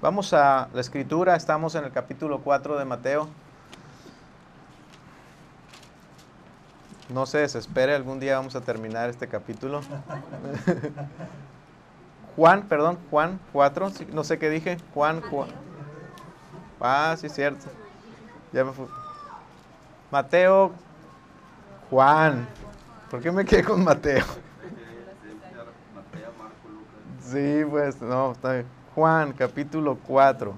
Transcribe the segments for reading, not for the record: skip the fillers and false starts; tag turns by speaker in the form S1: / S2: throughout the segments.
S1: Vamos a la escritura, estamos en el capítulo 4 de Mateo. No se desespere, algún día vamos a terminar este capítulo. Juan 4, no sé qué dije. Juan. Ah, sí, es cierto. Ya me fui. Mateo, Juan. ¿Por qué me quedé con Mateo? Sí, pues, no, está bien. Juan, capítulo 4.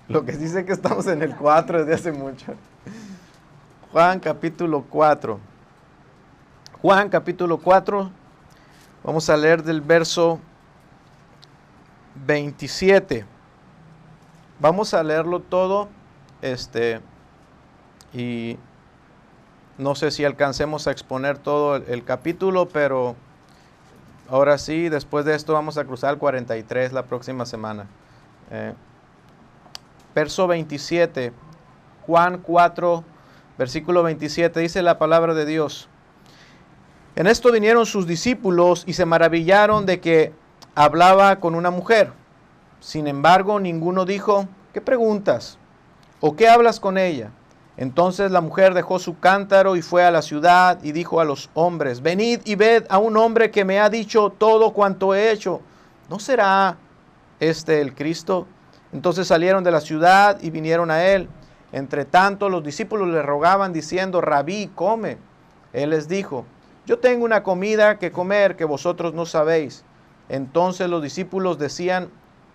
S1: Lo que dice que estamos en el 4 desde hace mucho. Juan, capítulo 4. Juan, capítulo 4. Vamos a leer del verso 27. Vamos a leerlo todo. Y no sé si alcancemos a exponer todo el capítulo, pero ahora sí, después de esto vamos a cruzar el 43 la próxima semana. Verso 27, Juan 4, versículo 27, dice la palabra de Dios. En esto vinieron sus discípulos y se maravillaron de que hablaba con una mujer. Sin embargo, ninguno dijo, ¿qué preguntas? ¿O qué hablas con ella? Entonces la mujer dejó su cántaro y fue a la ciudad y dijo a los hombres, venid y ved a un hombre que me ha dicho todo cuanto he hecho. ¿No será este el Cristo? Entonces salieron de la ciudad y vinieron a él. Entre tanto los discípulos le rogaban diciendo, Rabí, come. Él les dijo, yo tengo una comida que comer que vosotros no sabéis. Entonces los discípulos decían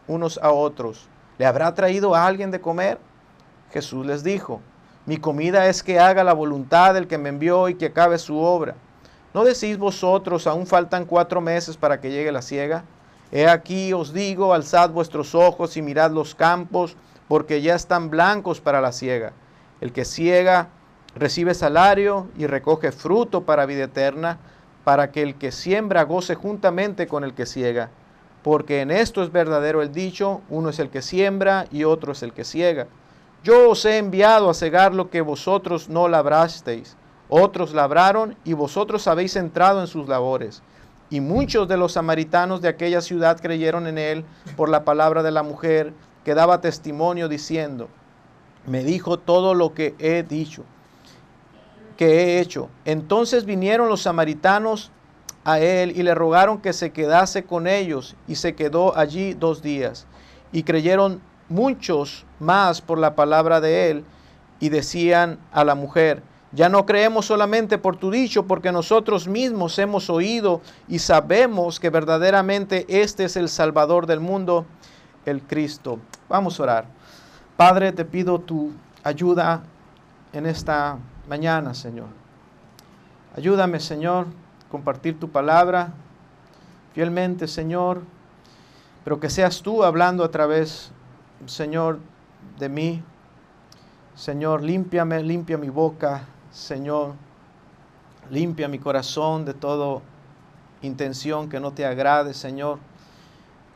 S1: unos a otros, ¿le habrá traído a alguien de comer? Jesús les dijo, mi comida es que haga la voluntad del que me envió y que acabe su obra. ¿No decís vosotros, aún faltan 4 meses para que llegue la siega? He aquí os digo, alzad vuestros ojos y mirad los campos, porque ya están blancos para la siega. El que siega recibe salario y recoge fruto para vida eterna, para que el que siembra goce juntamente con el que siega. Porque en esto es verdadero el dicho, uno es el que siembra y otro es el que siega. Yo os he enviado a segar lo que vosotros no labrasteis. Otros labraron y vosotros habéis entrado en sus labores. Y muchos de los samaritanos de aquella ciudad creyeron en él por la palabra de la mujer que daba testimonio diciendo, me dijo todo lo que he dicho, que he hecho. Entonces vinieron los samaritanos a él y le rogaron que se quedase con ellos y se quedó allí 2 días. Y creyeron muchos más por la palabra de él y decían a la mujer, ya no creemos solamente por tu dicho, porque nosotros mismos hemos oído y sabemos que verdaderamente este es el Salvador del mundo, el Cristo. Vamos a orar. Padre, te pido tu ayuda en esta mañana, Señor. Ayúdame, Señor, a compartir tu palabra fielmente, Señor, pero que seas tú hablando a través, Señor, de mí. Señor, límpiame, limpia mi boca, Señor, limpia mi corazón de toda intención que no te agrade, Señor.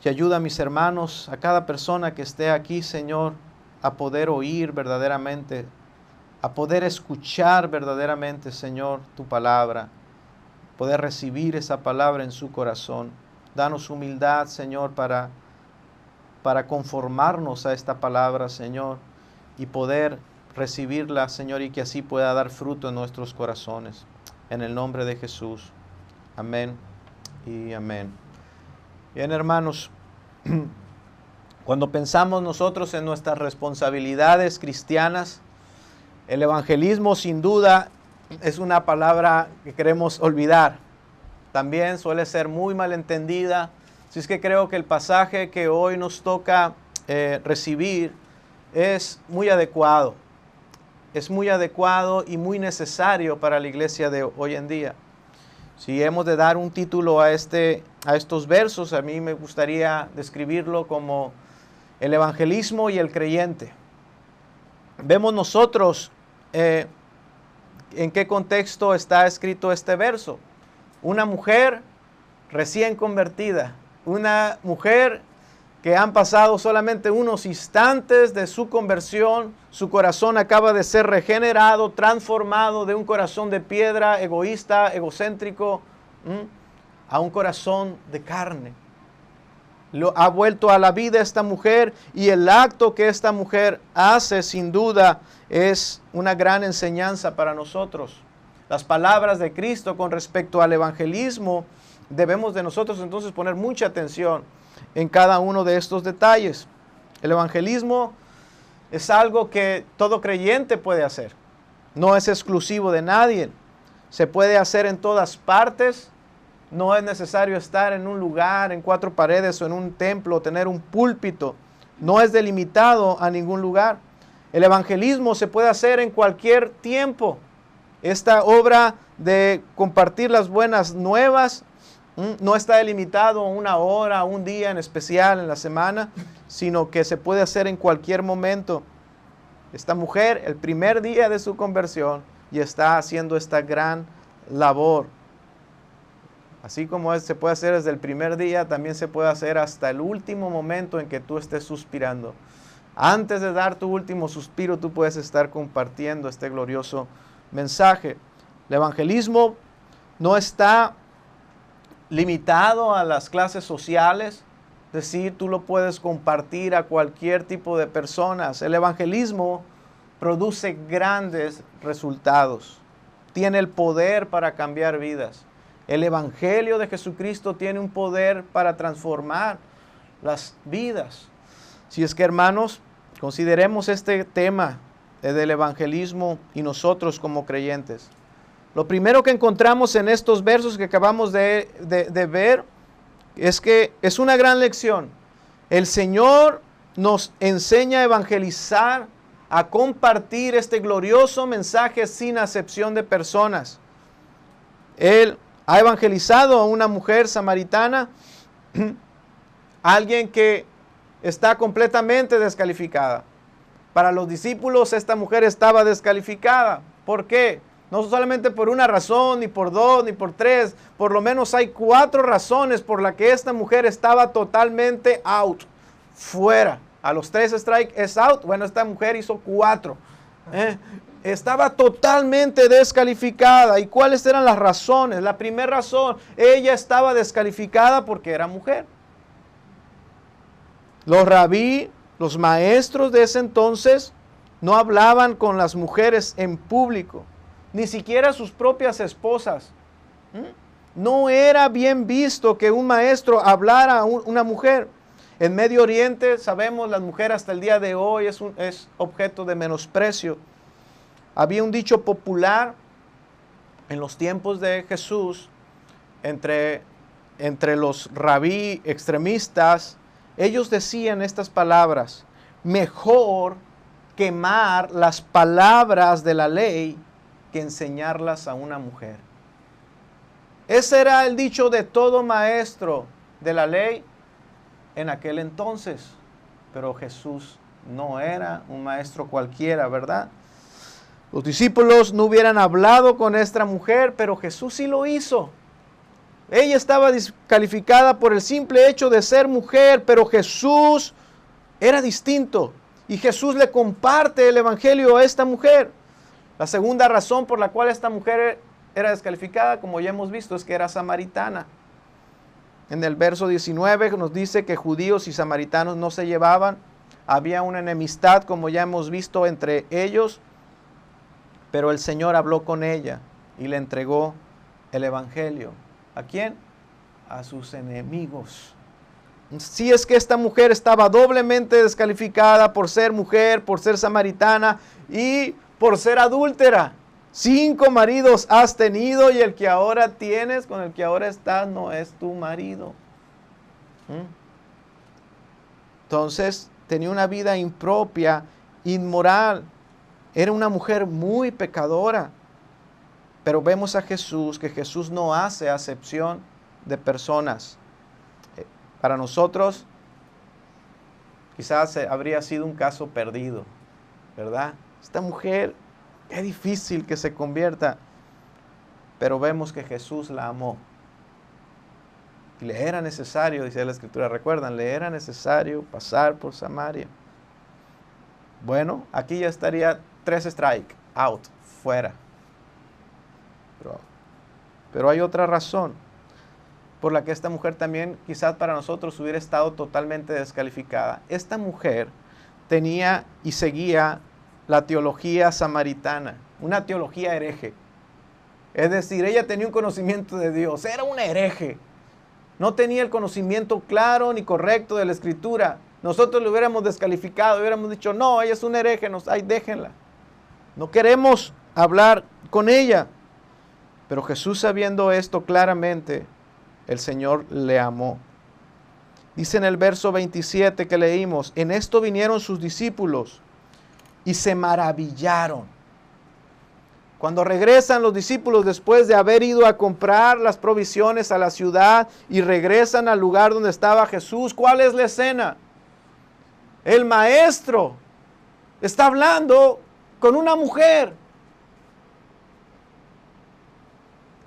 S1: Y ayuda a mis hermanos, a cada persona que esté aquí, Señor, a poder oír verdaderamente, a poder escuchar verdaderamente, Señor, tu palabra, poder recibir esa palabra en su corazón. Danos humildad, Señor, para conformarnos a esta palabra, Señor, y poder recibirla, Señor, y que así pueda dar fruto en nuestros corazones. En el nombre de Jesús. Amén y amén. Bien, hermanos, cuando pensamos nosotros en nuestras responsabilidades cristianas, el evangelismo sin duda es una palabra que queremos olvidar. También suele ser muy malentendida. Así es que creo que el pasaje que hoy nos toca recibir es muy adecuado. Es muy adecuado y muy necesario para la iglesia de hoy en día. Si hemos de dar un título a estos versos, a mí me gustaría describirlo como el evangelismo y el creyente. Vemos nosotros en qué contexto está escrito este verso. Una mujer recién convertida, una mujer que han pasado solamente unos instantes de su conversión, su corazón acaba de ser regenerado, transformado de un corazón de piedra, egoísta, egocéntrico, a un corazón de carne. Ha vuelto a la vida esta mujer, y el acto que esta mujer hace sin duda es una gran enseñanza para nosotros. Las palabras de Cristo con respecto al evangelismo, debemos de nosotros entonces poner mucha atención en cada uno de estos detalles. El evangelismo es algo que todo creyente puede hacer. No es exclusivo de nadie. Se puede hacer en todas partes. No es necesario estar en un lugar, en cuatro paredes o en un templo, tener un púlpito. No es delimitado a ningún lugar. El evangelismo se puede hacer en cualquier tiempo. Esta obra de compartir las buenas nuevas no está delimitado a una hora, a un día en especial en la semana, sino que se puede hacer en cualquier momento. Esta mujer, el primer día de su conversión, y está haciendo esta gran labor. Así como se puede hacer desde el primer día, también se puede hacer hasta el último momento en que tú estés suspirando. Antes de dar tu último suspiro, tú puedes estar compartiendo este glorioso mensaje. El evangelismo no está limitado a las clases sociales, es decir, tú lo puedes compartir a cualquier tipo de personas. El evangelismo produce grandes resultados, tiene el poder para cambiar vidas. El evangelio de Jesucristo tiene un poder para transformar las vidas. Si es que, hermanos, consideremos este tema del evangelismo y nosotros como creyentes. Lo primero que encontramos en estos versos que acabamos de ver es que es una gran lección. El Señor nos enseña a evangelizar, a compartir este glorioso mensaje sin acepción de personas. Él ha evangelizado a una mujer samaritana, alguien que está completamente descalificada. Para los discípulos esta mujer estaba descalificada. ¿Por qué? No solamente por una razón, ni por dos, ni por tres. Por lo menos hay 4 razones por las que esta mujer estaba totalmente out, fuera. A los 3 strike es out. Bueno, esta mujer hizo 4. Estaba totalmente descalificada. ¿Y cuáles eran las razones? La primera razón, ella estaba descalificada porque era mujer. Los rabí, los maestros de ese entonces, no hablaban con las mujeres en público, ni siquiera sus propias esposas. No era bien visto que un maestro hablara a una mujer. En Medio Oriente, sabemos, las mujeres hasta el día de hoy es objeto de menosprecio. Había un dicho popular en los tiempos de Jesús entre los rabí extremistas. Ellos decían estas palabras: mejor quemar las palabras de la ley que enseñarlas a una mujer. Ese era el dicho de todo maestro de la ley en aquel entonces. Pero Jesús no era un maestro cualquiera, ¿verdad? Los discípulos no hubieran hablado con esta mujer, pero Jesús sí lo hizo. Ella estaba descalificada por el simple hecho de ser mujer, pero Jesús era distinto. Y Jesús le comparte el evangelio a esta mujer. La segunda razón por la cual esta mujer era descalificada, como ya hemos visto, es que era samaritana. En el verso 19 nos dice que judíos y samaritanos no se llevaban. Había una enemistad, como ya hemos visto, entre ellos. Pero el Señor habló con ella y le entregó el evangelio. ¿A quién? A sus enemigos. Si es que esta mujer estaba doblemente descalificada por ser mujer, por ser samaritana y por ser adúltera. 5 maridos has tenido y el que ahora tienes, con el que ahora estás, no es tu marido. Entonces, tenía una vida impropia, inmoral. Era una mujer muy pecadora. Pero vemos a Jesús, que Jesús no hace acepción de personas. Para nosotros, quizás habría sido un caso perdido, ¿verdad? Esta mujer, qué difícil que se convierta. Pero vemos que Jesús la amó. Y le era necesario, dice la Escritura, recuerdan, le era necesario pasar por Samaria. Bueno, aquí ya estaría 3 strike, out, fuera. Pero hay otra razón. por la que esta mujer también quizás para nosotros hubiera estado totalmente descalificada. Esta mujer tenía y seguía la teología samaritana, una teología hereje. Es decir, ella tenía un conocimiento de Dios, era una hereje. No tenía el conocimiento claro ni correcto de la Escritura. Nosotros le hubiéramos descalificado, hubiéramos dicho, no, ella es una hereje, ay, déjenla. No queremos hablar con ella. Pero Jesús, sabiendo esto claramente, el Señor le amó. Dice en el verso 27 que leímos, en esto vinieron sus discípulos y se maravillaron. Cuando regresan los discípulos después de haber ido a comprar las provisiones a la ciudad y regresan al lugar donde estaba Jesús, ¿cuál es la escena? El maestro está hablando con una mujer.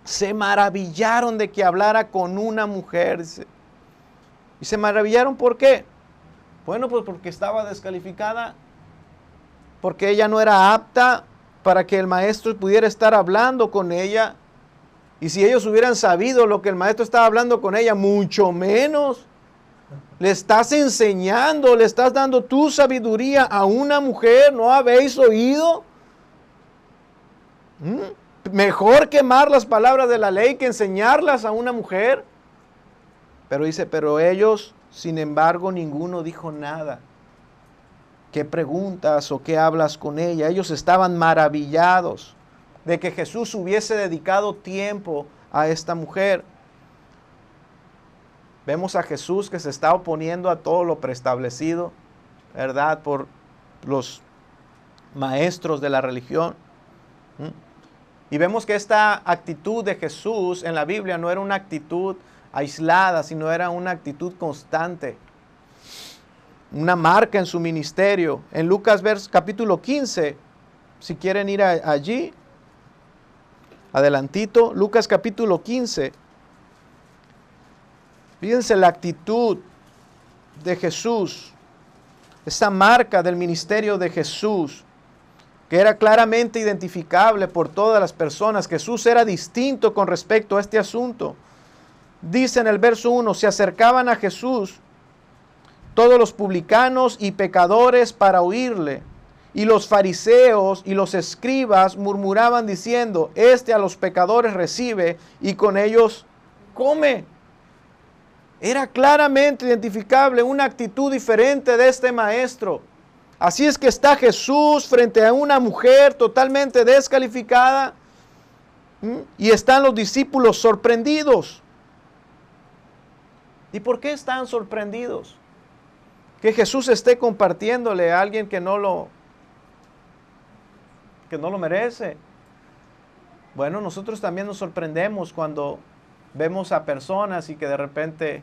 S1: Se maravillaron de que hablara con una mujer. ¿Y se maravillaron por qué? Bueno, pues porque estaba descalificada, porque ella no era apta para que el maestro pudiera estar hablando con ella. Y si ellos hubieran sabido lo que el maestro estaba hablando con ella, mucho menos. Le estás enseñando, le estás dando tu sabiduría a una mujer, ¿no habéis oído? Mejor quemar las palabras de la ley que enseñarlas a una mujer. Pero dice, pero ellos, sin embargo, ninguno dijo nada. ¿Qué preguntas o qué hablas con ella? Ellos estaban maravillados de que Jesús hubiese dedicado tiempo a esta mujer. Vemos a Jesús que se está oponiendo a todo lo preestablecido, ¿verdad? Por los maestros de la religión. Y vemos que esta actitud de Jesús en la Biblia no era una actitud aislada, sino era una actitud constante. Una marca en su ministerio. En Lucas capítulo 15, si quieren ir allí, adelantito, Lucas capítulo 15. Fíjense la actitud de Jesús, esa marca del ministerio de Jesús, que era claramente identificable por todas las personas. Jesús era distinto con respecto a este asunto. Dice en el verso 1, se acercaban a Jesús todos los publicanos y pecadores para oírle, y los fariseos y los escribas murmuraban diciendo, este a los pecadores recibe y con ellos come. Era claramente identificable una actitud diferente de este maestro. Así es que está Jesús frente a una mujer totalmente descalificada, y están los discípulos sorprendidos. ¿Y por qué están sorprendidos? Que Jesús esté compartiéndole a alguien que no lo merece. Bueno, nosotros también nos sorprendemos cuando vemos a personas y que de repente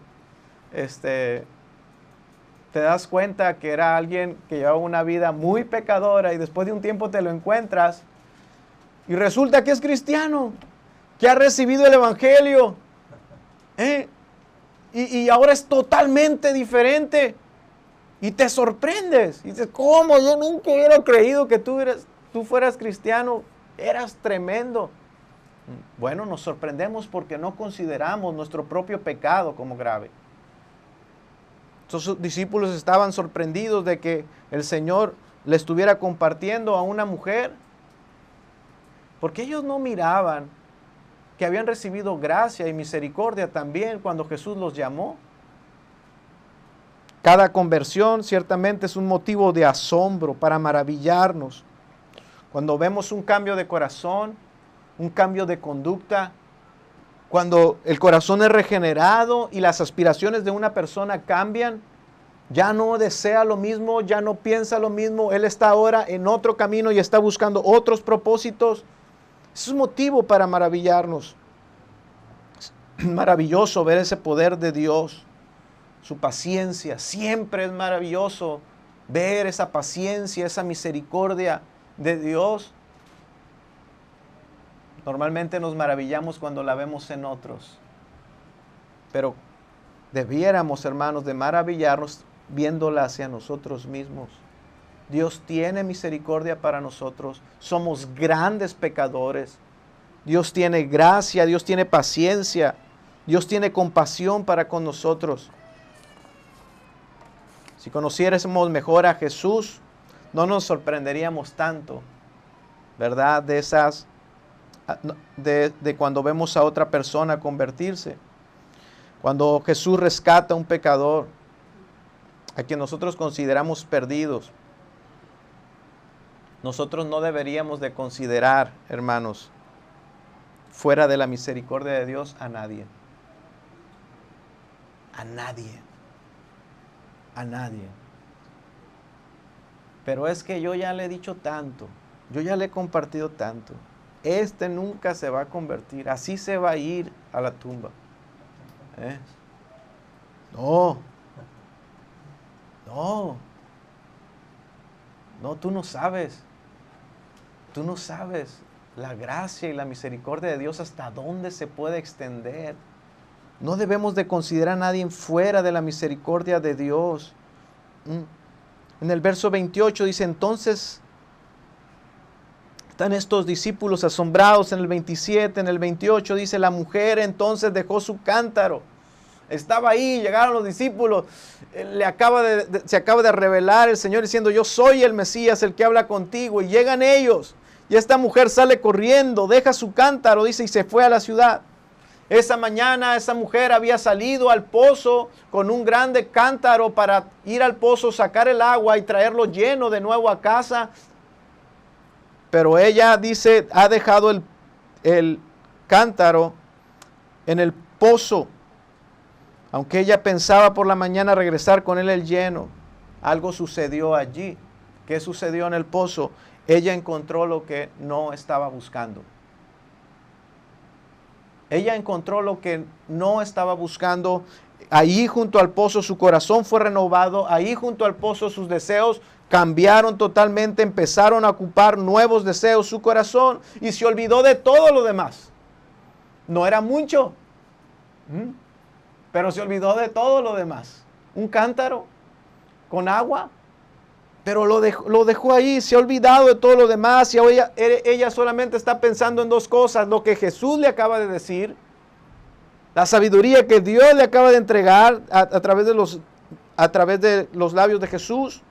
S1: te das cuenta que era alguien que llevaba una vida muy pecadora y después de un tiempo te lo encuentras y resulta que es cristiano, que ha recibido el evangelio, y ahora es totalmente diferente. Y te sorprendes. Y dices, ¿cómo? Yo nunca hubiera creído que tú fueras cristiano. Eras tremendo. Bueno, nos sorprendemos porque no consideramos nuestro propio pecado como grave. Sus discípulos estaban sorprendidos de que el Señor le estuviera compartiendo a una mujer. Porque ellos no miraban que habían recibido gracia y misericordia también cuando Jesús los llamó. Cada conversión ciertamente es un motivo de asombro para maravillarnos. Cuando vemos un cambio de corazón, un cambio de conducta, cuando el corazón es regenerado y las aspiraciones de una persona cambian, ya no desea lo mismo, ya no piensa lo mismo, él está ahora en otro camino y está buscando otros propósitos. Es un motivo para maravillarnos. Es maravilloso ver ese poder de Dios. Su paciencia, siempre es maravilloso ver esa paciencia, esa misericordia de Dios. Normalmente nos maravillamos cuando la vemos en otros, pero debiéramos, hermanos, de maravillarnos viéndola hacia nosotros mismos. Dios tiene misericordia para nosotros, somos grandes pecadores. Dios tiene gracia, Dios tiene paciencia. Dios tiene compasión para con nosotros. Si conociéramos mejor a Jesús, no nos sorprenderíamos tanto, ¿verdad? De cuando vemos a otra persona convertirse. Cuando Jesús rescata a un pecador, a quien nosotros consideramos perdidos, nosotros no deberíamos de considerar, hermanos, fuera de la misericordia de Dios a nadie. A nadie. A nadie. Pero es que yo ya le he dicho tanto, yo ya le he compartido tanto. Este nunca se va a convertir, así se va a ir a la tumba. No, tú no sabes. Tú no sabes la gracia y la misericordia de Dios hasta dónde se puede extender. No debemos de considerar a nadie fuera de la misericordia de Dios. En el verso 28 dice, entonces están estos discípulos asombrados. En el 27, en el 28 dice, la mujer entonces dejó su cántaro. Estaba ahí, llegaron los discípulos, se acaba de revelar el Señor diciendo, yo soy el Mesías, el que habla contigo. Y llegan ellos, y esta mujer sale corriendo, deja su cántaro, dice, y se fue a la ciudad. Esa mañana esa mujer había salido al pozo con un grande cántaro para ir al pozo, sacar el agua y traerlo lleno de nuevo a casa. Pero ella dice, ha dejado el cántaro en el pozo. Aunque ella pensaba por la mañana regresar con él lleno, algo sucedió allí. ¿Qué sucedió en el pozo? Ella encontró lo que no estaba buscando. Ella encontró lo que no estaba buscando. Ahí junto al pozo su corazón fue renovado. Ahí junto al pozo sus deseos cambiaron totalmente. Empezaron a ocupar nuevos deseos su corazón. Y se olvidó de todo lo demás. No era mucho. Pero se olvidó de todo lo demás. Un cántaro con agua. Pero lo dejó ahí, se ha olvidado de todo lo demás. Y ella solamente está pensando en dos cosas. Lo que Jesús le acaba de decir. La sabiduría que Dios le acaba de entregar a través de los labios de Jesús.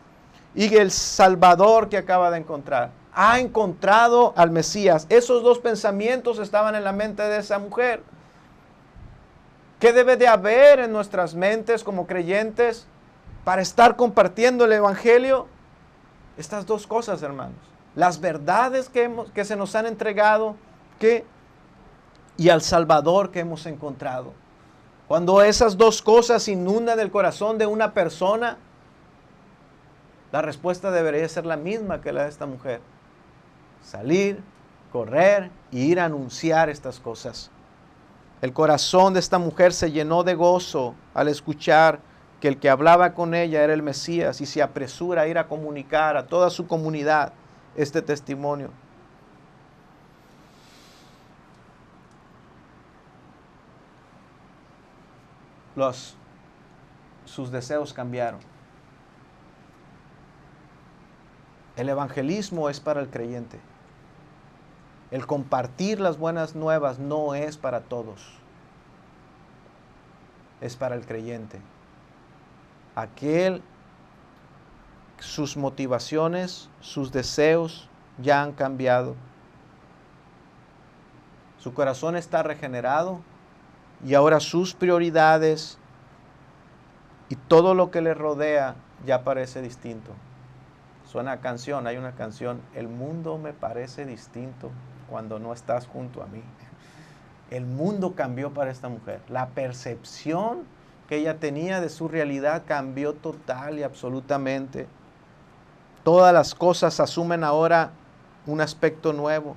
S1: Y el Salvador que acaba de encontrar. Ha encontrado al Mesías. Esos dos pensamientos estaban en la mente de esa mujer. ¿Qué debe de haber en nuestras mentes como creyentes para estar compartiendo el Evangelio? Estas dos cosas, hermanos. Las verdades que se nos han entregado y al Salvador que hemos encontrado. Cuando esas dos cosas inundan el corazón de una persona, la respuesta debería ser la misma que la de esta mujer. Salir, correr y ir a anunciar estas cosas. El corazón de esta mujer se llenó de gozo al escuchar que el que hablaba con ella era el Mesías y se apresura a ir a comunicar a toda su comunidad este testimonio. Sus deseos cambiaron. El evangelismo es para el creyente. El compartir las buenas nuevas no es para todos. Es para el creyente. Sus motivaciones, sus deseos ya han cambiado. Su corazón está regenerado y ahora sus prioridades y todo lo que le rodea ya parece distinto. Suena a canción, hay una canción, el mundo me parece distinto cuando no estás junto a mí. El mundo cambió para esta mujer. La percepción que ella tenía de su realidad cambió total y absolutamente. Todas las cosas asumen ahora un aspecto nuevo.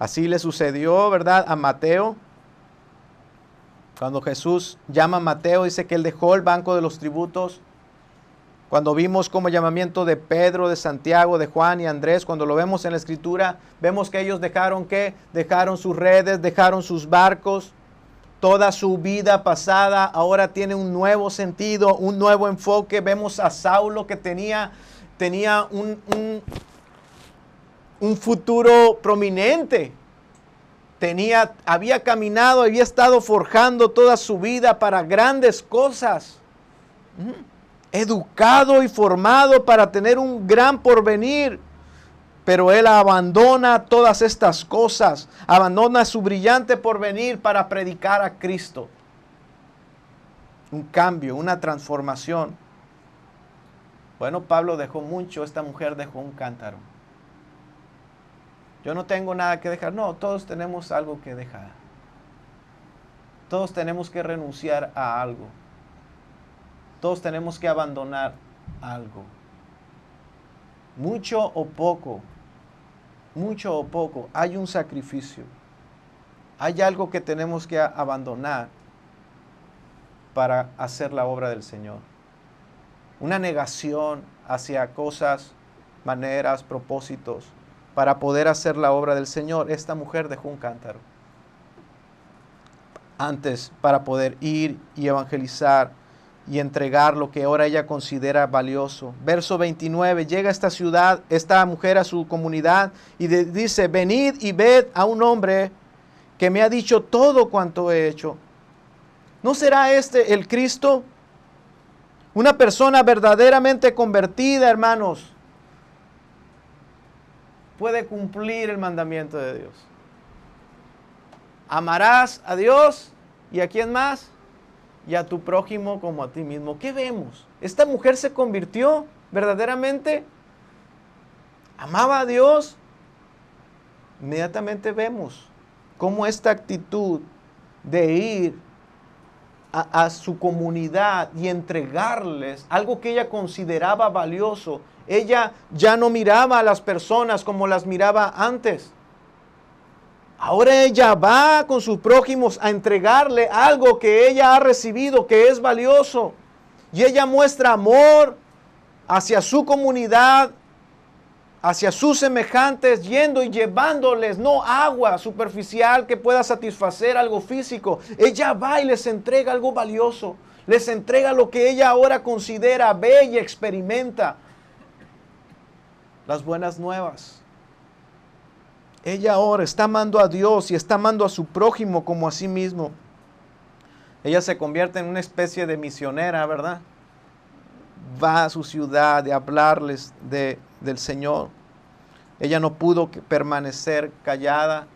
S1: Así le sucedió, ¿verdad?, a Mateo. Cuando Jesús llama a Mateo, dice que él dejó el banco de los tributos. Cuando vimos como llamamiento de Pedro, de Santiago, de Juan y Andrés, cuando lo vemos en la Escritura, vemos que ellos dejaron sus redes, dejaron sus barcos. Toda su vida pasada ahora tiene un nuevo sentido, un nuevo enfoque. Vemos a Saulo que tenía un futuro prominente. había caminado, había estado forjando toda su vida para grandes cosas. Educado y formado para tener un gran porvenir. Pero él abandona todas estas cosas, abandona su brillante porvenir para predicar a Cristo. Un cambio, una transformación. Bueno, Pablo dejó mucho, esta mujer dejó un cántaro. Yo no tengo nada que dejar. No, todos tenemos algo que dejar. Todos tenemos que renunciar a algo. Todos tenemos que abandonar algo. Mucho o poco, hay un sacrificio. Hay algo que tenemos que abandonar para hacer la obra del Señor. Una negación hacia cosas, maneras, propósitos, para poder hacer la obra del Señor. Esta mujer dejó un cántaro antes para poder ir y evangelizar y entregar lo que ahora ella considera valioso. Verso 29, llega a esta ciudad, esta mujer a su comunidad y dice, venid y ved a un hombre que me ha dicho todo cuanto he hecho. ¿No será este el Cristo? Una persona verdaderamente convertida, hermanos, puede cumplir el mandamiento de Dios. Amarás a Dios y a quién más, y a tu prójimo como a ti mismo. ¿Qué vemos? Esta mujer se convirtió verdaderamente, amaba a Dios. Inmediatamente vemos cómo esta actitud de ir a su comunidad y entregarles algo que ella consideraba valioso. Ella ya no miraba a las personas como las miraba antes. Ahora ella va con sus prójimos a entregarle algo que ella ha recibido, que es valioso. Y ella muestra amor hacia su comunidad, hacia sus semejantes, yendo y llevándoles no agua superficial que pueda satisfacer algo físico. Ella va y les entrega algo valioso. Les entrega lo que ella ahora considera, ve y experimenta. Las buenas nuevas. Ella ahora está amando a Dios y está amando a su prójimo como a sí mismo. Ella se convierte en una especie de misionera, ¿verdad? Va a su ciudad de hablarles del Señor. Ella no pudo permanecer callada.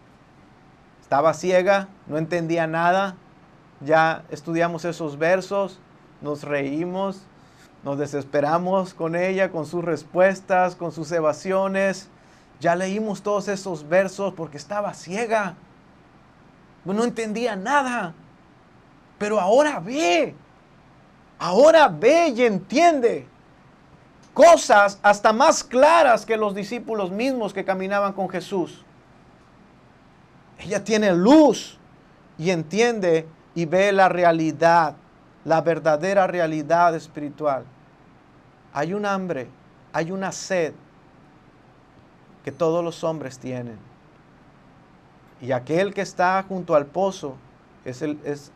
S1: Estaba ciega, no entendía nada. Ya estudiamos esos versos, nos reímos, nos desesperamos con ella, con sus respuestas, con sus evasiones. Ya leímos todos esos versos porque estaba ciega. No entendía nada. Pero ahora ve y entiende cosas hasta más claras que los discípulos mismos que caminaban con Jesús. Ella tiene luz y entiende y ve la realidad, la verdadera realidad espiritual. Hay un hambre, hay una sed que todos los hombres tienen. Y aquel que está junto al pozo es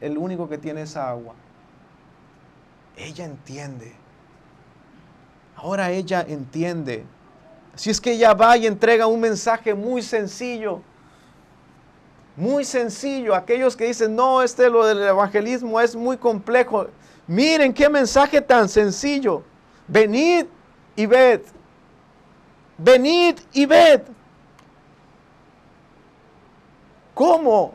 S1: el único que tiene esa agua. Ella entiende. Ahora ella entiende. Así es que ella va y entrega un mensaje muy sencillo. Muy sencillo. Aquellos que dicen, no, lo del evangelismo es muy complejo. Miren qué mensaje tan sencillo. Venid y ved. Venid y ved. ¿Cómo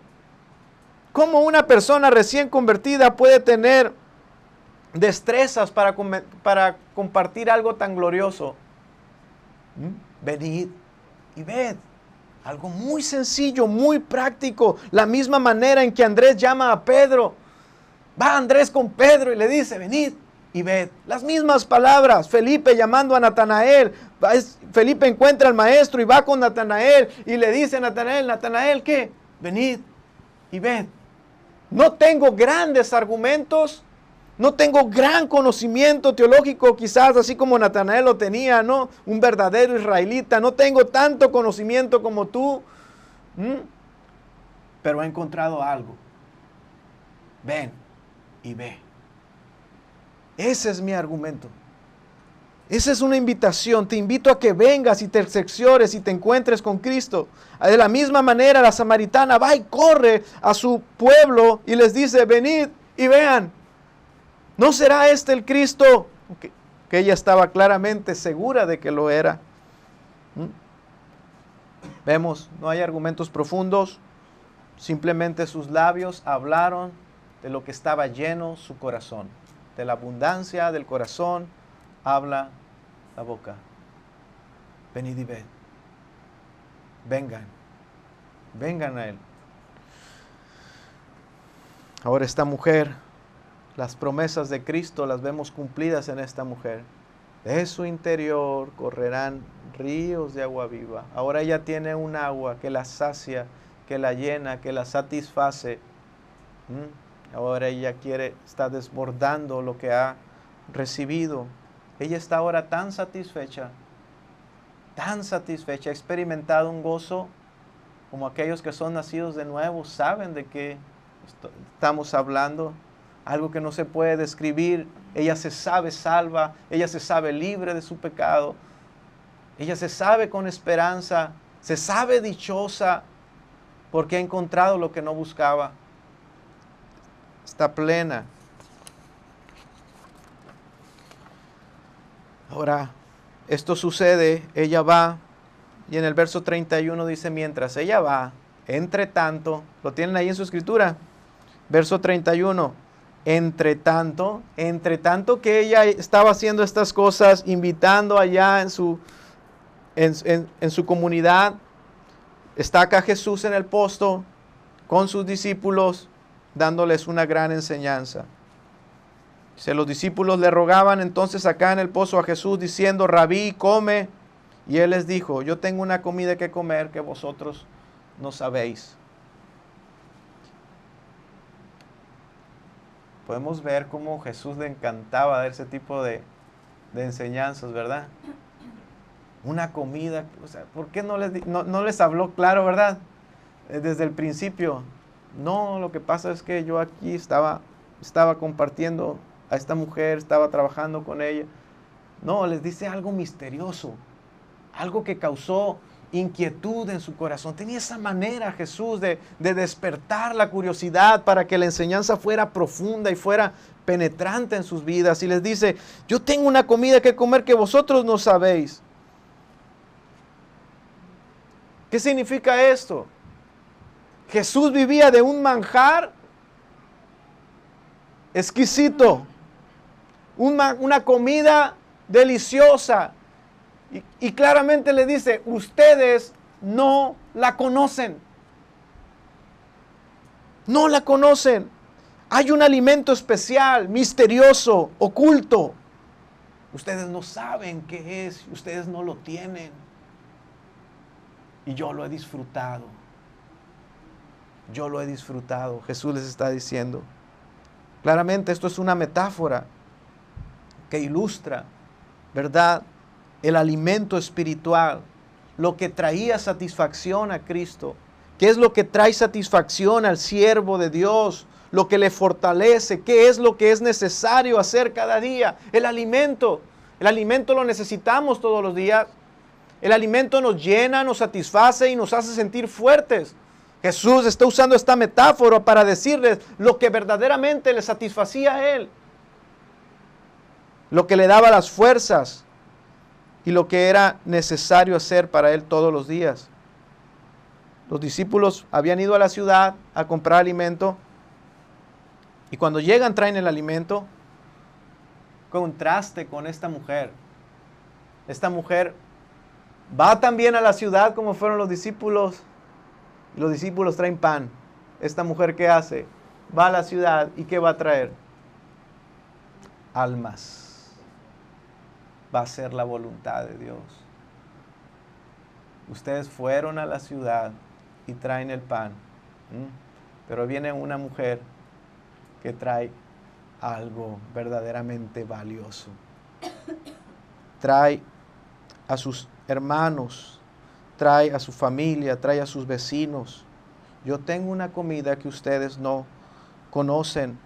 S1: una persona recién convertida puede tener destrezas para compartir algo tan glorioso? Venid y ved. Algo muy sencillo, muy práctico. La misma manera en que Andrés llama a Pedro. Va Andrés con Pedro y le dice, venid y ved. Las mismas palabras. Felipe llamando a Natanael. Felipe encuentra al maestro y va con Natanael y le dice a Natanael, Natanael, ¿qué? Venid y ved. No tengo grandes argumentos, no tengo gran conocimiento teológico, quizás así como Natanael lo tenía, ¿no? Un verdadero israelita. No tengo tanto conocimiento como tú, pero he encontrado algo. Ven y ve. Ese es mi argumento. Esa es una invitación. Te invito a que vengas y te cerciores y te encuentres con Cristo. De la misma manera, la samaritana va y corre a su pueblo y les dice, venid y vean. ¿No será este el Cristo? Que ella estaba claramente segura de que lo era. Vemos, no hay argumentos profundos. Simplemente sus labios hablaron de lo que estaba lleno su corazón. De la abundancia del corazón habla la boca. Venid y ved. Vengan. Vengan a Él. Ahora esta mujer, las promesas de Cristo las vemos cumplidas en esta mujer. De su interior correrán ríos de agua viva. Ahora ella tiene un agua que la sacia, que la llena, que la satisface. Ahora ella está desbordando lo que ha recibido. Ella está ahora tan satisfecha, ha experimentado un gozo como aquellos que son nacidos de nuevo, saben de qué estamos hablando, algo que no se puede describir. Ella se sabe salva, ella se sabe libre de su pecado, ella se sabe con esperanza, se sabe dichosa porque ha encontrado lo que no buscaba. Está plena. Ahora, esto sucede, ella va, y en el verso 31 dice, mientras ella va, entre tanto, lo tienen ahí en su escritura, verso 31, entre tanto que ella estaba haciendo estas cosas, invitando allá en su comunidad, está acá Jesús en el posto, con sus discípulos, dándoles una gran enseñanza. Los discípulos le rogaban entonces acá en el pozo a Jesús diciendo, Rabí, come. Y Él les dijo, yo tengo una comida que comer que vosotros no sabéis. Podemos ver cómo Jesús le encantaba dar ese tipo de enseñanzas, ¿verdad? Una comida, o sea, ¿por qué no les habló claro, verdad? Desde el principio. No, lo que pasa es que yo aquí estaba compartiendo a esta mujer, estaba trabajando con ella. No, les dice algo misterioso, algo que causó inquietud en su corazón. Tenía esa manera Jesús de despertar la curiosidad para que la enseñanza fuera profunda y fuera penetrante en sus vidas. Y les dice, yo tengo una comida que comer que vosotros no sabéis. ¿Qué significa esto? Jesús vivía de un manjar exquisito, una comida deliciosa. Y claramente le dice, ustedes no la conocen. No la conocen. Hay un alimento especial, misterioso, oculto. Ustedes no saben qué es, ustedes no lo tienen. Y yo lo he disfrutado. Yo lo he disfrutado. Jesús les está diciendo. Claramente esto es una metáfora que ilustra, ¿verdad?, el alimento espiritual, lo que traía satisfacción a Cristo. ¿Qué es lo que trae satisfacción al siervo de Dios? Lo que le fortalece. ¿Qué es lo que es necesario hacer cada día? El alimento. El alimento lo necesitamos todos los días. El alimento nos llena, nos satisface y nos hace sentir fuertes. Jesús está usando esta metáfora para decirles lo que verdaderamente le satisfacía a Él. Lo que le daba las fuerzas y lo que era necesario hacer para Él todos los días. Los discípulos habían ido a la ciudad a comprar alimento y cuando llegan traen el alimento. Contraste con esta mujer. Esta mujer va también a la ciudad como fueron los discípulos. Y los discípulos traen pan. Esta mujer, ¿qué hace? Va a la ciudad y ¿qué va a traer? Almas. Va a ser la voluntad de Dios. Ustedes fueron a la ciudad y traen el pan. Pero viene una mujer que trae algo verdaderamente valioso. Trae a sus hermanos, trae a su familia, trae a sus vecinos. Yo tengo una comida que ustedes no conocen.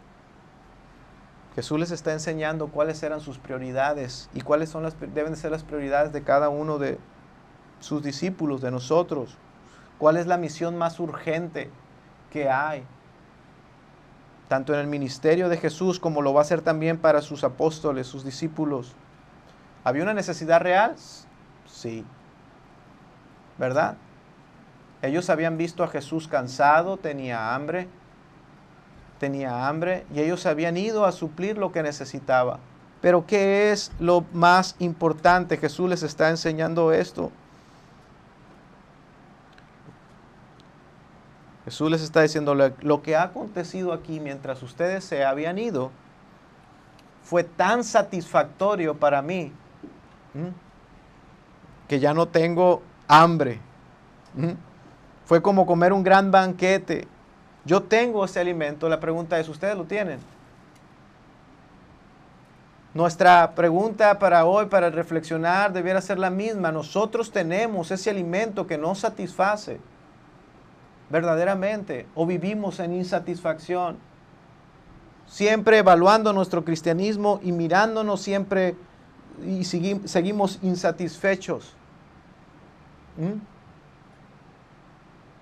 S1: Jesús les está enseñando cuáles eran sus prioridades y cuáles deben ser las prioridades de cada uno de sus discípulos, de nosotros. ¿Cuál es la misión más urgente que hay? Tanto en el ministerio de Jesús como lo va a hacer también para sus apóstoles, sus discípulos. ¿Había una necesidad real? Sí. ¿Verdad? Ellos habían visto a Jesús cansado, tenía hambre y ellos habían ido a suplir lo que necesitaba. Pero ¿qué es lo más importante? Jesús les está enseñando esto. Jesús les está diciendo, lo que ha acontecido aquí mientras ustedes se habían ido fue tan satisfactorio para mí que ya no tengo hambre. Fue como comer un gran banquete. Yo tengo ese alimento. La pregunta es, ¿ustedes lo tienen? Nuestra pregunta para hoy, para reflexionar, debiera ser la misma. Nosotros tenemos ese alimento que nos satisface verdaderamente, o vivimos en insatisfacción, siempre evaluando nuestro cristianismo y mirándonos siempre y seguimos insatisfechos.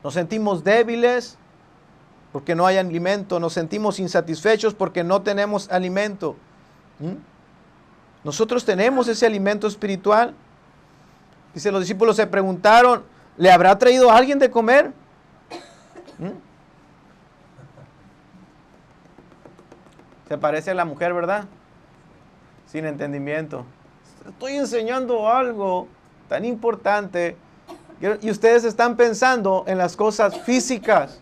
S1: Nos sentimos débiles porque no hay alimento, nos sentimos insatisfechos porque no tenemos alimento. Nosotros tenemos ese alimento espiritual. Dice, los discípulos se preguntaron, ¿le habrá traído alguien de comer? Se parece a la mujer, ¿verdad? Sin entendimiento. Estoy enseñando algo tan importante y ustedes están pensando en las cosas físicas.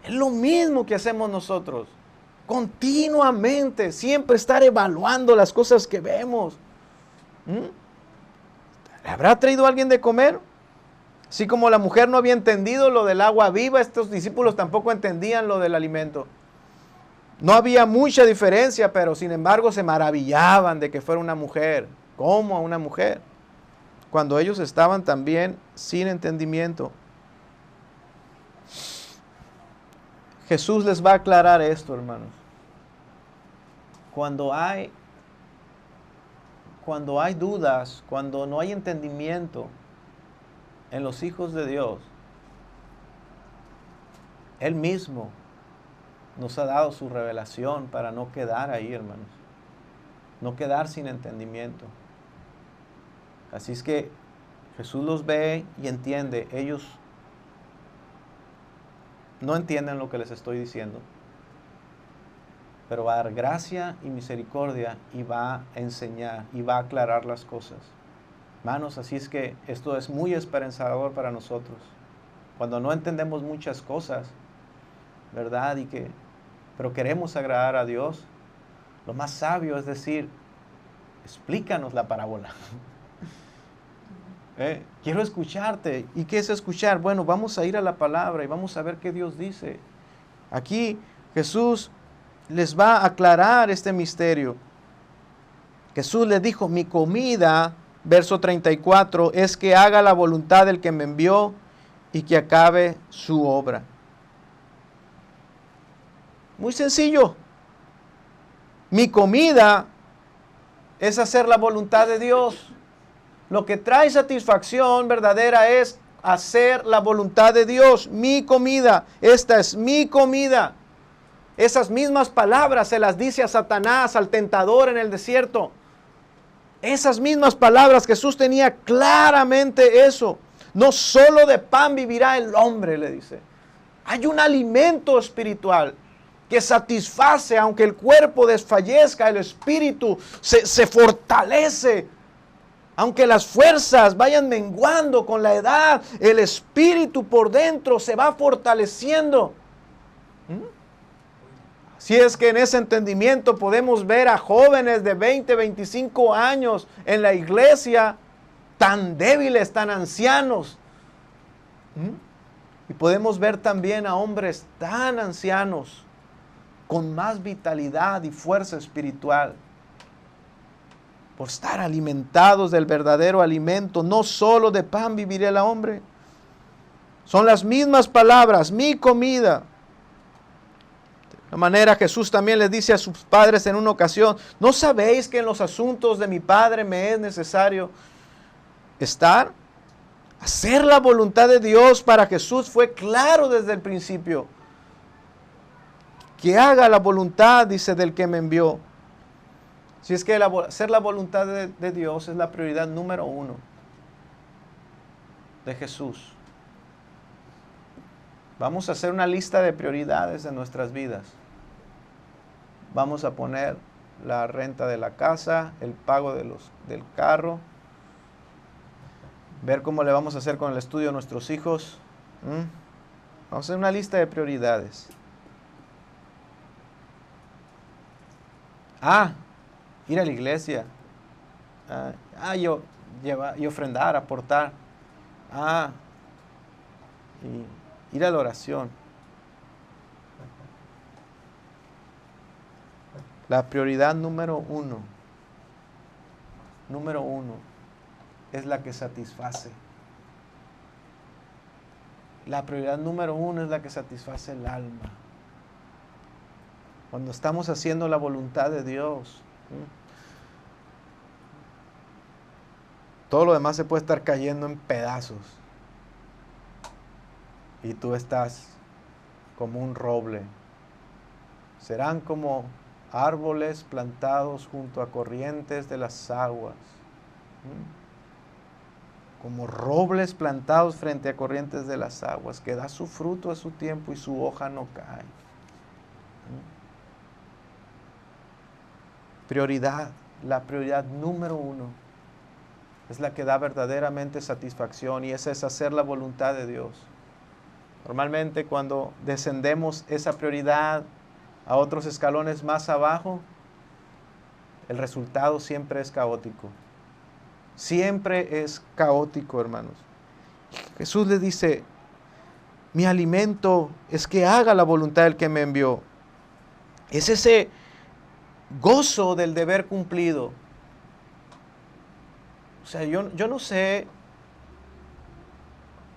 S1: Es lo mismo que hacemos nosotros. Continuamente, siempre estar evaluando las cosas que vemos. ¿Le habrá traído alguien de comer? Así como la mujer no había entendido lo del agua viva, estos discípulos tampoco entendían lo del alimento. No había mucha diferencia, pero sin embargo se maravillaban de que fuera una mujer. ¿Cómo a una mujer? Cuando ellos estaban también sin entendimiento. Jesús les va a aclarar esto, hermanos. Cuando hay dudas, cuando no hay entendimiento en los hijos de Dios, Él mismo nos ha dado su revelación para no quedar ahí, hermanos. No quedar sin entendimiento. Así es que Jesús los ve y entiende. Ellos no entienden lo que les estoy diciendo, pero va a dar gracia y misericordia y va a enseñar y va a aclarar las cosas. Hermanos, así es que esto es muy esperanzador para nosotros. Cuando no entendemos muchas cosas, ¿verdad? Pero queremos agradar a Dios, lo más sabio es decir, explícanos la parábola. Quiero escucharte. ¿Y qué es escuchar? Bueno, vamos a ir a la palabra y vamos a ver qué Dios dice. Aquí Jesús les va a aclarar este misterio. Jesús les dijo, mi comida, verso 34, es que haga la voluntad del que me envió y que acabe su obra. Muy sencillo. Mi comida es hacer la voluntad de Dios. Lo que trae satisfacción verdadera es hacer la voluntad de Dios. Mi comida, esta es mi comida. Esas mismas palabras se las dice a Satanás, al tentador en el desierto. Esas mismas palabras, Jesús tenía claramente eso. No solo de pan vivirá el hombre, le dice. Hay un alimento espiritual que satisface, aunque el cuerpo desfallezca, el espíritu se fortalece. Aunque las fuerzas vayan menguando con la edad, el espíritu por dentro se va fortaleciendo. Si es que en ese entendimiento podemos ver a jóvenes de 20, 25 años en la iglesia, tan débiles, tan ancianos. Y podemos ver también a hombres tan ancianos, con más vitalidad y fuerza espiritual. Por estar alimentados del verdadero alimento, no solo de pan vivirá el hombre. Son las mismas palabras, mi comida. De manera Jesús también les dice a sus padres en una ocasión, ¿no sabéis que en los asuntos de mi Padre me es necesario estar? Hacer la voluntad de Dios para Jesús fue claro desde el principio. Que haga la voluntad, dice, del que me envió. Si es que hacer la voluntad de Dios es la prioridad número 1 de Jesús. Vamos a hacer una lista de prioridades de nuestras vidas. Vamos a poner la renta de la casa, el pago del carro, ver cómo le vamos a hacer con el estudio de nuestros hijos. Vamos a hacer una lista de prioridades. Ir a la iglesia. Y ofrendar, aportar. Y ir a la oración. La prioridad número 1 es la que satisface. La prioridad número 1 es la que satisface el alma. Cuando estamos haciendo la voluntad de Dios, todo lo demás se puede estar cayendo en pedazos. Y tú estás como un roble. Serán como árboles plantados junto a corrientes de las aguas. Como robles plantados frente a corrientes de las aguas, que da su fruto a su tiempo y su hoja no cae. Prioridad, la prioridad número 1 es la que da verdaderamente satisfacción, y esa es hacer la voluntad de Dios. Normalmente cuando descendemos esa prioridad a otros escalones más abajo, el resultado siempre es caótico. Siempre es caótico, hermanos. Jesús le dice, mi alimento es que haga la voluntad del que me envió. Es ese gozo del deber cumplido. O sea, yo no sé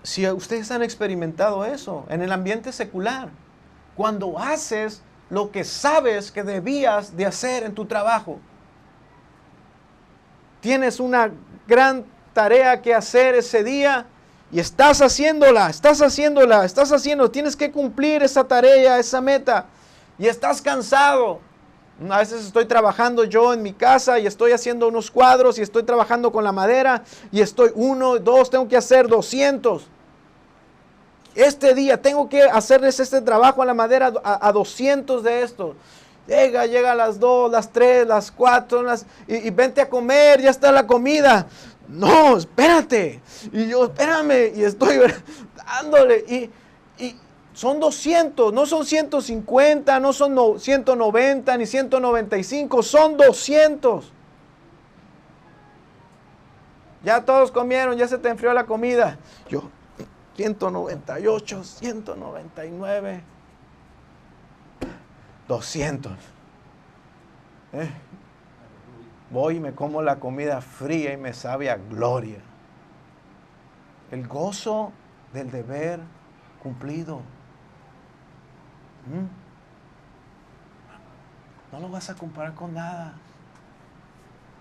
S1: si ustedes han experimentado eso en el ambiente secular. Cuando haces lo que sabes que debías de hacer en tu trabajo. Tienes una gran tarea que hacer ese día y estás haciéndola, tienes que cumplir esa tarea, esa meta, y estás cansado. A veces estoy trabajando yo en mi casa y estoy haciendo unos cuadros y estoy trabajando con la madera y estoy 1, 2, tengo que hacer 200. Este día tengo que hacerles este trabajo a la madera a 200 de estos. Llega a las 2, las 3, las 4, y vente a comer, ya está la comida. No, espérate. Y yo, espérame, y estoy dándole. Y son 200, no son 150, no son 190 ni 195, son 200. Ya todos comieron, ya se te enfrió la comida. Yo, 198, 199, 200. Voy y me como la comida fría y me sabe a gloria. El gozo del deber cumplido. No lo vas a comparar con nada.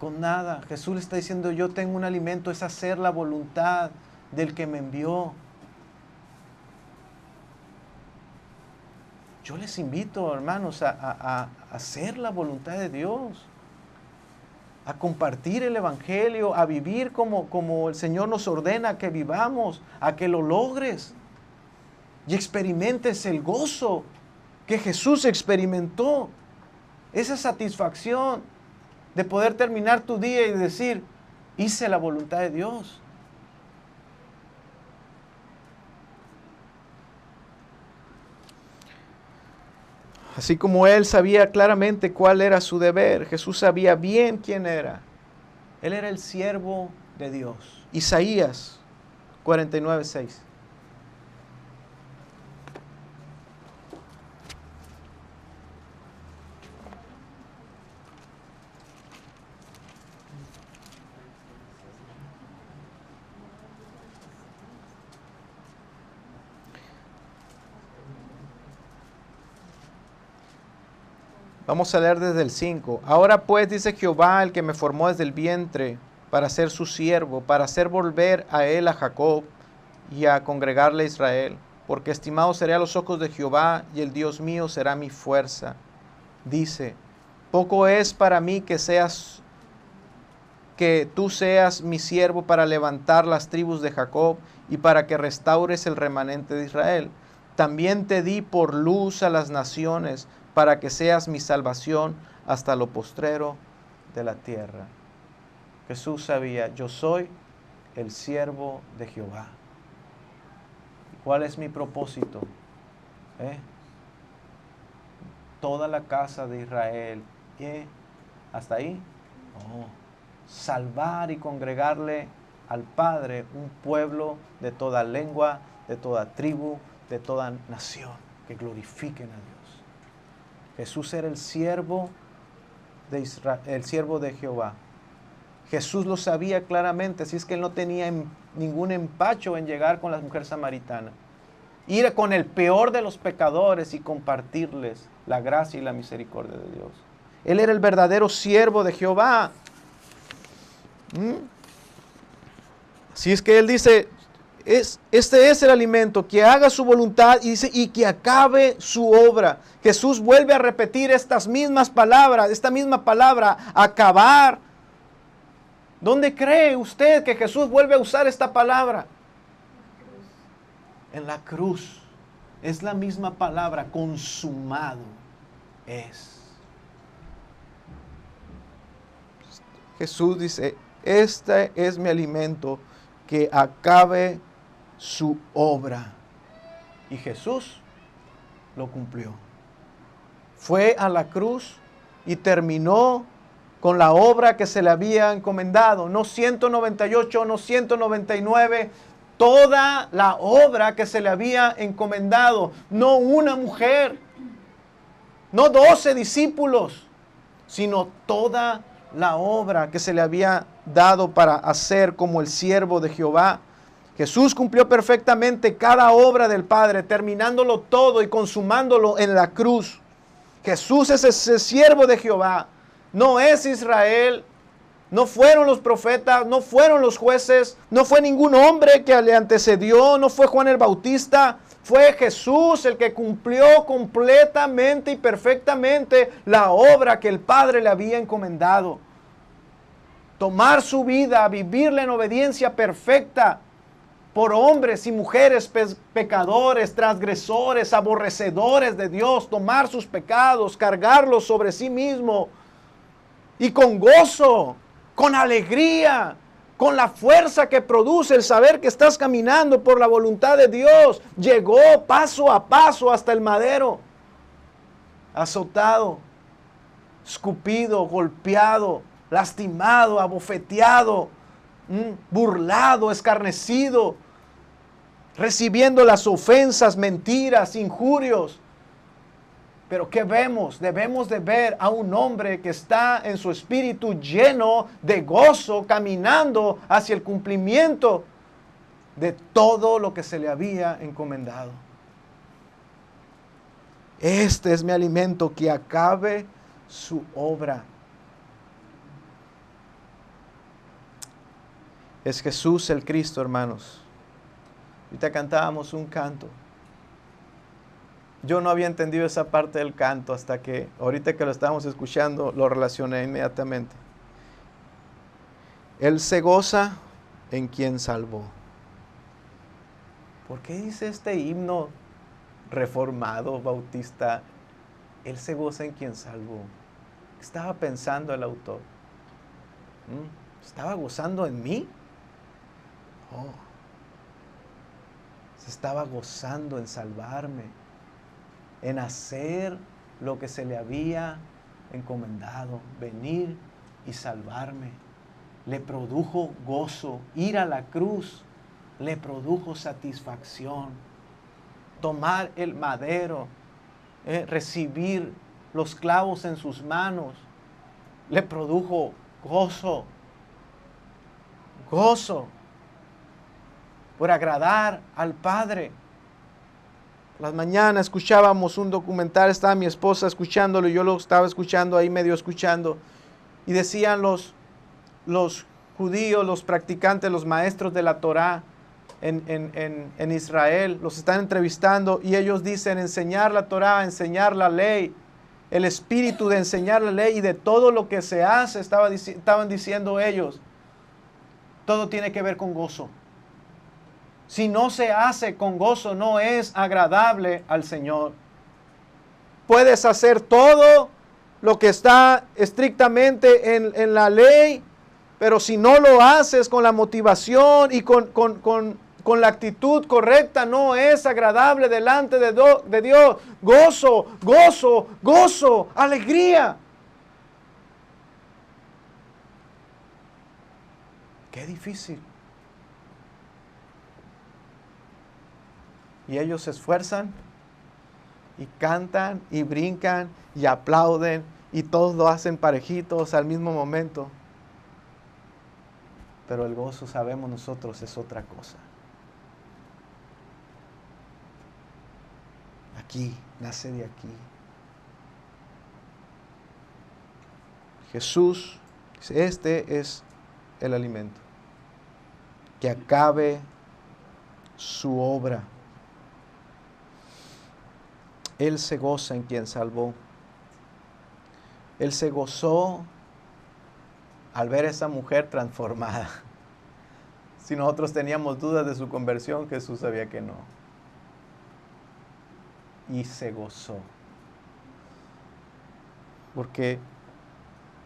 S1: Con nada. Jesús le está diciendo, yo tengo un alimento, es hacer la voluntad del que me envió. Yo les invito, hermanos, a hacer la voluntad de Dios, a compartir el Evangelio, a vivir como el Señor nos ordena que vivamos, a que lo logres y experimentes el gozo que Jesús experimentó, esa satisfacción de poder terminar tu día y decir, hice la voluntad de Dios. Así como él sabía claramente cuál era su deber, Jesús sabía bien quién era. Él era el siervo de Dios. Isaías 49:6. Vamos a leer desde el 5. Ahora pues dice Jehová, el que me formó desde el vientre, para ser su siervo, para hacer volver a él a Jacob y a congregarle a Israel. Porque estimado seré a los ojos de Jehová, y el Dios mío será mi fuerza. Dice, poco es para mí que tú seas mi siervo para levantar las tribus de Jacob y para que restaures el remanente de Israel. También te di por luz a las naciones, para que seas mi salvación hasta lo postrero de la tierra. Jesús sabía, yo soy el siervo de Jehová. ¿Cuál es mi propósito? Toda la casa de Israel. ¿Hasta ahí? No. Salvar y congregarle al Padre un pueblo de toda lengua, de toda tribu, de toda nación, que glorifiquen a Dios. Jesús era el siervo de Israel, el siervo de Jehová. Jesús lo sabía claramente, así es que él no tenía ningún empacho en llegar con la mujer samaritana. Ir con el peor de los pecadores y compartirles la gracia y la misericordia de Dios. Él era el verdadero siervo de Jehová. Así es que él dice, este es el alimento, que haga su voluntad, y dice, y que acabe su obra. Jesús vuelve a repetir estas mismas palabras, esta misma palabra, acabar. ¿Dónde cree usted que Jesús vuelve a usar esta palabra? En la cruz. Es la misma palabra, consumado es. Jesús dice, este es mi alimento, que acabe su obra. Y Jesús lo cumplió. Fue a la cruz y terminó con la obra que se le había encomendado. No 198, no 199, toda la obra que se le había encomendado. No una mujer, no 12 discípulos, sino toda la obra que se le había dado para hacer como el siervo de Jehová. Jesús cumplió perfectamente cada obra del Padre, terminándolo todo y consumándolo en la cruz. Jesús es ese siervo de Jehová. No es Israel, no fueron los profetas, no fueron los jueces, no fue ningún hombre que le antecedió, no fue Juan el Bautista. Fue Jesús el que cumplió completamente y perfectamente la obra que el Padre le había encomendado. Tomar su vida, vivirla en obediencia perfecta por hombres y mujeres pecadores, transgresores, aborrecedores de Dios, tomar sus pecados, cargarlos sobre sí mismo y con gozo, con alegría, con la fuerza que produce el saber que estás caminando por la voluntad de Dios. Llegó paso a paso hasta el madero, azotado, escupido, golpeado, lastimado, abofeteado, burlado, escarnecido, recibiendo las ofensas, mentiras, injurios. Pero ¿qué vemos? Debemos de ver a un hombre que está en su espíritu lleno de gozo, caminando hacia el cumplimiento de todo lo que se le había encomendado. Este es mi alimento, que acabe su obra. Es Jesús el Cristo, hermanos. Ahorita cantábamos un canto. Yo no había entendido esa parte del canto hasta que ahorita que lo estábamos escuchando lo relacioné inmediatamente. Él se goza en quien salvó. ¿Por qué dice este himno reformado, bautista? Él se goza en quien salvó. Estaba pensando el autor. ¿Estaba gozando en mí? Oh. Se estaba gozando en salvarme, en hacer lo que se le había encomendado, venir y salvarme. Le produjo gozo. Ir a la cruz le produjo satisfacción. Tomar el madero, recibir los clavos en sus manos, le produjo gozo. Gozo por agradar al Padre. Las mañanas escuchábamos un documental, estaba mi esposa escuchándolo y yo lo estaba escuchando ahí medio escuchando. Y decían los judíos, los practicantes, los maestros de la Torá en Israel, los están entrevistando y ellos dicen enseñar la Torá, enseñar la ley, el espíritu de enseñar la ley y de todo lo que se hace, estaban diciendo ellos, todo tiene que ver con gozo. Si no se hace con gozo, no es agradable al Señor. Puedes hacer todo lo que está estrictamente en la ley, pero si no lo haces con la motivación y con la actitud correcta, no es agradable delante de Dios. Gozo, gozo, gozo, alegría. Qué difícil. Y ellos se esfuerzan y cantan y brincan y aplauden y todos lo hacen parejitos al mismo momento. Pero el gozo, sabemos nosotros, es otra cosa. Aquí, nace de aquí. Jesús dice, este es el alimento. Que acabe su obra. Él se goza en quien salvó. Él se gozó al ver a esa mujer transformada. Si nosotros teníamos dudas de su conversión, Jesús sabía que no. Y se gozó. Porque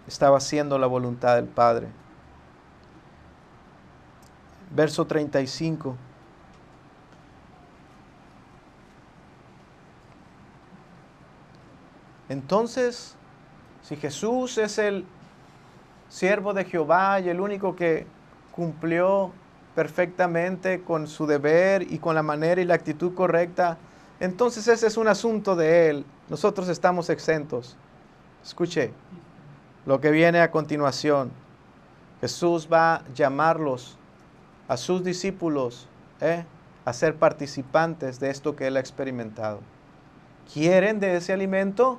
S1: estaba haciendo la voluntad del Padre. Verso 35. Entonces, si Jesús es el siervo de Jehová y el único que cumplió perfectamente con su deber y con la manera y la actitud correcta, entonces ese es un asunto de Él. Nosotros estamos exentos. Escuche lo que viene a continuación. Jesús va a llamarlos a sus discípulos a ser participantes de esto que Él ha experimentado. ¿Quieren de ese alimento?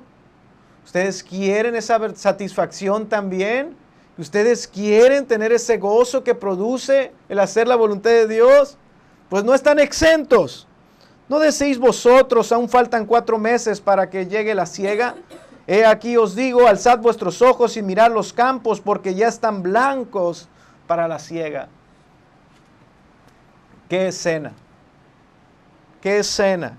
S1: ¿Ustedes quieren esa satisfacción también? ¿Ustedes quieren tener ese gozo que produce el hacer la voluntad de Dios? Pues no están exentos. ¿No decís vosotros, aún faltan 4 meses para que llegue la siega? He aquí os digo, alzad vuestros ojos y mirad los campos, porque ya están blancos para la siega. ¿Qué escena? ¿Qué escena?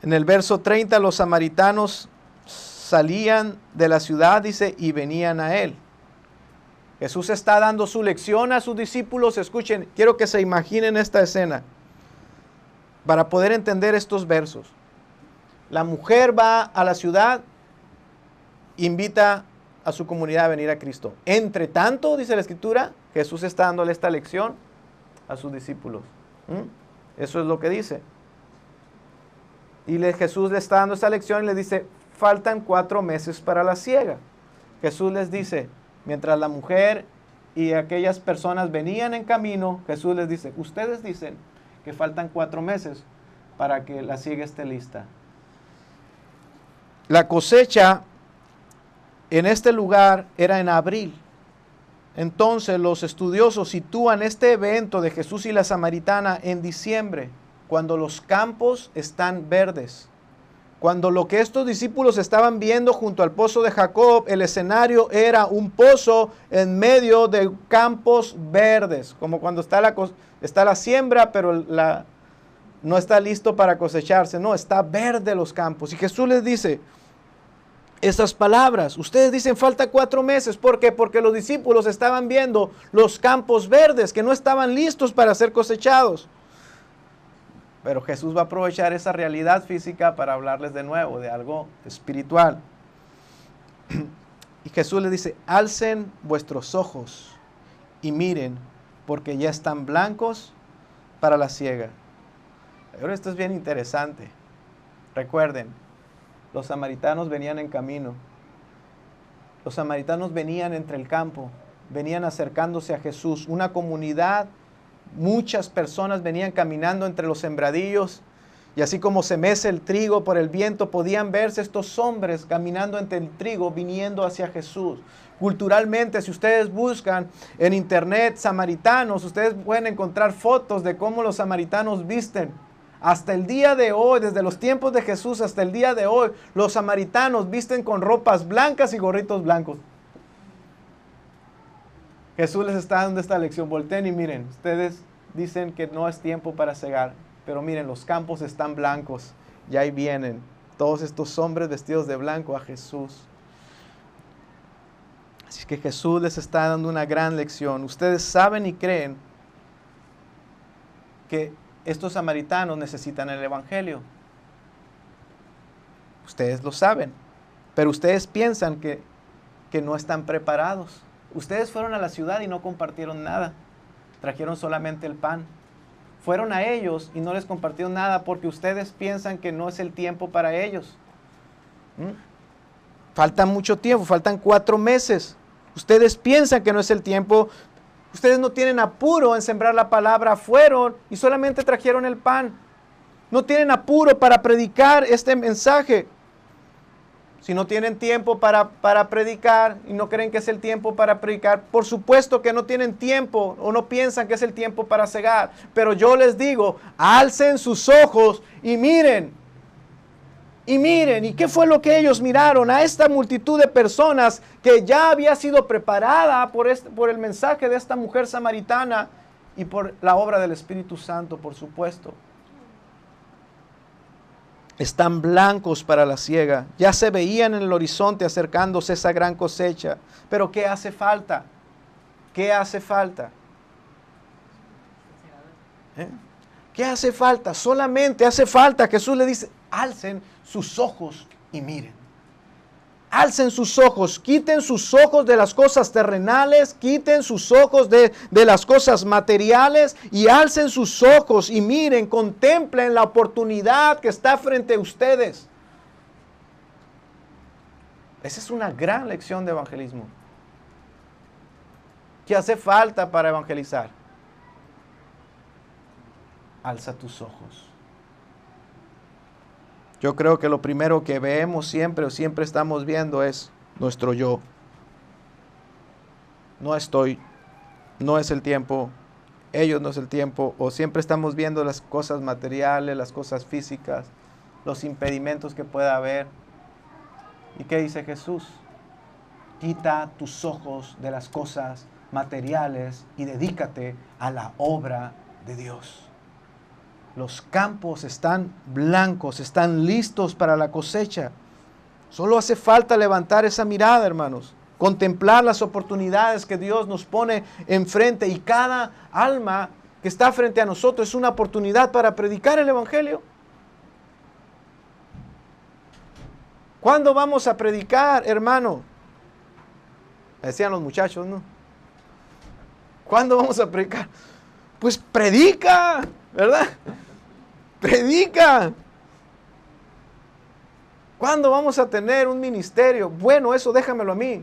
S1: En el verso 30, los samaritanos salían de la ciudad, dice, y venían a Él. Jesús está dando su lección a sus discípulos. Escuchen, quiero que se imaginen esta escena para poder entender estos versos. La mujer va a la ciudad, invita a su comunidad a venir a Cristo. Entre tanto, dice la Escritura, Jesús está dándole esta lección a sus discípulos. Eso es lo que dice. Y Jesús le está dando esta lección y le dice, faltan 4 meses para la siega. Jesús les dice, mientras la mujer y aquellas personas venían en camino, Jesús les dice, ustedes dicen que faltan 4 meses para que la siega esté lista. La cosecha en este lugar era en abril. Entonces los estudiosos sitúan este evento de Jesús y la samaritana en diciembre, cuando los campos están verdes. Cuando lo que estos discípulos estaban viendo junto al pozo de Jacob, el escenario era un pozo en medio de campos verdes, como cuando está la siembra, pero no está listo para cosecharse. No, está verde los campos. Y Jesús les dice esas palabras. Ustedes dicen falta 4 meses. ¿Por qué? Porque los discípulos estaban viendo los campos verdes que no estaban listos para ser cosechados. Pero Jesús va a aprovechar esa realidad física para hablarles de nuevo de algo espiritual. Y Jesús les dice, alcen vuestros ojos y miren, porque ya están blancos para la siega. Ahora esto es bien interesante. Recuerden, los samaritanos venían en camino. Los samaritanos venían entre el campo, venían acercándose a Jesús. Una comunidad, muchas personas venían caminando entre los sembradillos Y así como se mece el trigo por el viento, podían verse estos hombres caminando entre el trigo, viniendo hacia Jesús. Culturalmente, si ustedes buscan en internet samaritanos, ustedes pueden encontrar fotos de cómo los samaritanos visten. Hasta el día de hoy, desde los tiempos de Jesús hasta el día de hoy, los samaritanos visten con ropas blancas y gorritos blancos. Jesús les está dando esta lección. Volteen y miren, ustedes dicen que no es tiempo para cegar, pero miren, los campos están blancos y ahí vienen todos estos hombres vestidos de blanco a Jesús. Así que Jesús les está dando una gran lección. Ustedes saben y creen que estos samaritanos necesitan el evangelio. Ustedes lo saben, pero ustedes piensan que no están preparados. Ustedes fueron a la ciudad y no compartieron nada. Trajeron solamente el pan. Fueron a ellos y no les compartieron nada porque ustedes piensan que no es el tiempo para ellos. Falta mucho tiempo, faltan 4 meses. Ustedes piensan que no es el tiempo. Ustedes no tienen apuro en sembrar la palabra. Fueron y solamente trajeron el pan. No tienen apuro para predicar este mensaje. Si no tienen tiempo para predicar y no creen que es el tiempo para predicar, por supuesto que no tienen tiempo o no piensan que es el tiempo para cegar. Pero yo les digo, alcen sus ojos y miren. Y miren, ¿y qué fue lo que ellos miraron? A esta multitud de personas que ya había sido preparada por el mensaje de esta mujer samaritana y por la obra del Espíritu Santo, por supuesto. Están blancos para la siega. Ya se veían en el horizonte acercándose esa gran cosecha. Pero ¿qué hace falta? ¿Qué hace falta? ¿Qué hace falta? Solamente hace falta. Jesús le dice, alcen sus ojos y miren. Alcen sus ojos, quiten sus ojos de las cosas terrenales, quiten sus ojos de las cosas materiales y alcen sus ojos y miren, contemplen la oportunidad que está frente a ustedes. Esa es una gran lección de evangelismo. ¿Qué hace falta para evangelizar? Alza tus ojos. Yo creo que lo primero que vemos siempre estamos viendo es nuestro yo. No es el tiempo, ellos no es el tiempo, o siempre estamos viendo las cosas materiales, las cosas físicas, los impedimentos que pueda haber. ¿Y qué dice Jesús? Quita tus ojos de las cosas materiales y dedícate a la obra de Dios. Los campos están blancos, están listos para la cosecha. Solo hace falta levantar esa mirada, hermanos. Contemplar las oportunidades que Dios nos pone enfrente. Y cada alma que está frente a nosotros es una oportunidad para predicar el evangelio. ¿Cuándo vamos a predicar, hermano? Decían los muchachos, ¿no? ¿Cuándo vamos a predicar? Pues predica, ¿verdad? Predica. ¿Cuándo vamos a tener un ministerio? Bueno, eso déjamelo a mí,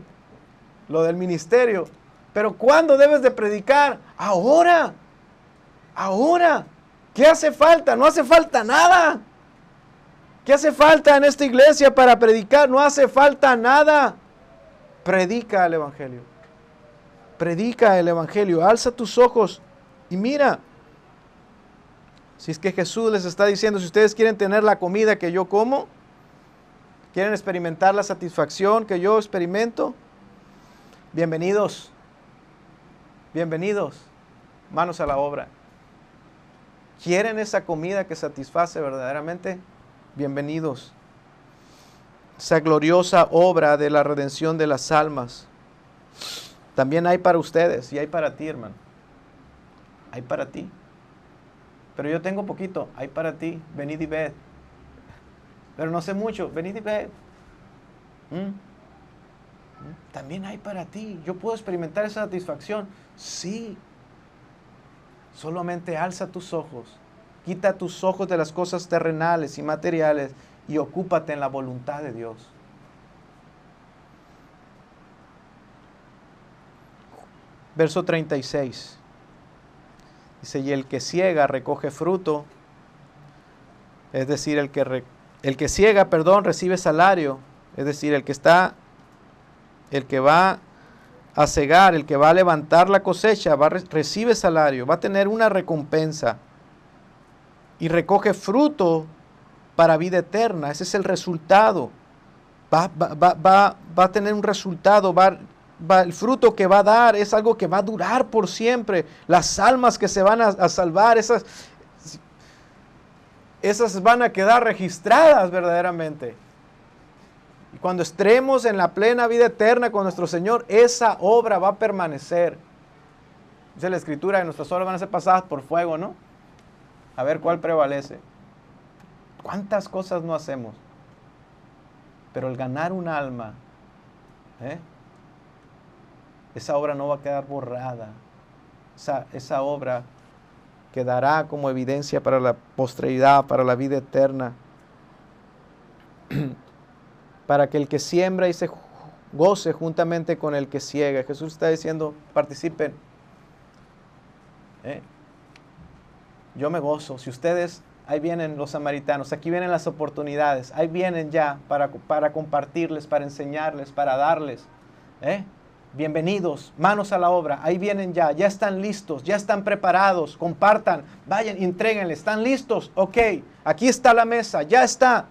S1: lo del ministerio. Pero ¿cuándo debes de predicar? Ahora. Ahora. ¿Qué hace falta? No hace falta nada. ¿Qué hace falta en esta iglesia para predicar? No hace falta nada. Predica el evangelio. Predica el evangelio. Alza tus ojos y mira. Si es que Jesús les está diciendo, si ustedes quieren tener la comida que yo como, quieren experimentar la satisfacción que yo experimento, bienvenidos. Bienvenidos. Manos a la obra. ¿Quieren esa comida que satisface verdaderamente? Bienvenidos. Esa gloriosa obra de la redención de las almas. También hay para ustedes y hay para ti, hermano. Hay para ti. Pero yo tengo poquito, hay para ti, venid y ved. Pero no sé mucho, venid y ved. También hay para ti. Yo puedo experimentar esa satisfacción. Sí. Solamente alza tus ojos. Quita tus ojos de las cosas terrenales y materiales y ocúpate en la voluntad de Dios. Verso 36. Dice, y el que siega recoge fruto Es decir, el que ciega, perdón, recibe salario. Es decir, el que va a cegar, el que va a levantar la cosecha, recibe salario, va a tener una recompensa y recoge fruto para vida eterna. Ese es el resultado. Va a tener un resultado, el fruto que va a dar es algo que va a durar por siempre. Las almas que se van a salvar, esas van a quedar registradas verdaderamente. Y cuando estemos en la plena vida eterna con nuestro Señor, esa obra va a permanecer. Dice la Escritura que nuestras obras van a ser pasadas por fuego, ¿no? A ver cuál prevalece. ¿Cuántas cosas no hacemos? Pero el ganar un alma, esa obra no va a quedar borrada. Esa obra quedará como evidencia para la posteridad, para la vida eterna. Para que el que siembra y se goce juntamente con el que ciega. Jesús está diciendo, participen. Yo me gozo. Si ustedes, ahí vienen los samaritanos, aquí vienen las oportunidades, ahí vienen ya para compartirles, para enseñarles, para darles. Bienvenidos, manos a la obra, ahí vienen ya están listos, ya están preparados, compartan, vayan, entréguenles, están listos, ok, aquí está la mesa, ya está,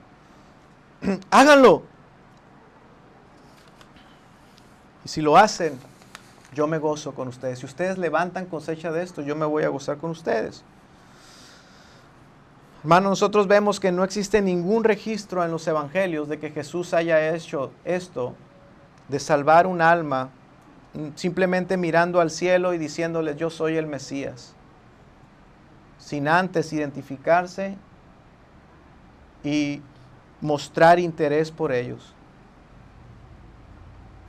S1: háganlo. Y si lo hacen, yo me gozo con ustedes. Si ustedes levantan cosecha de esto, yo me voy a gozar con ustedes. Hermanos, nosotros vemos que no existe ningún registro en los evangelios de que Jesús haya hecho esto, de salvar un alma, simplemente mirando al cielo y diciéndoles, yo soy el Mesías, sin antes identificarse y mostrar interés por ellos.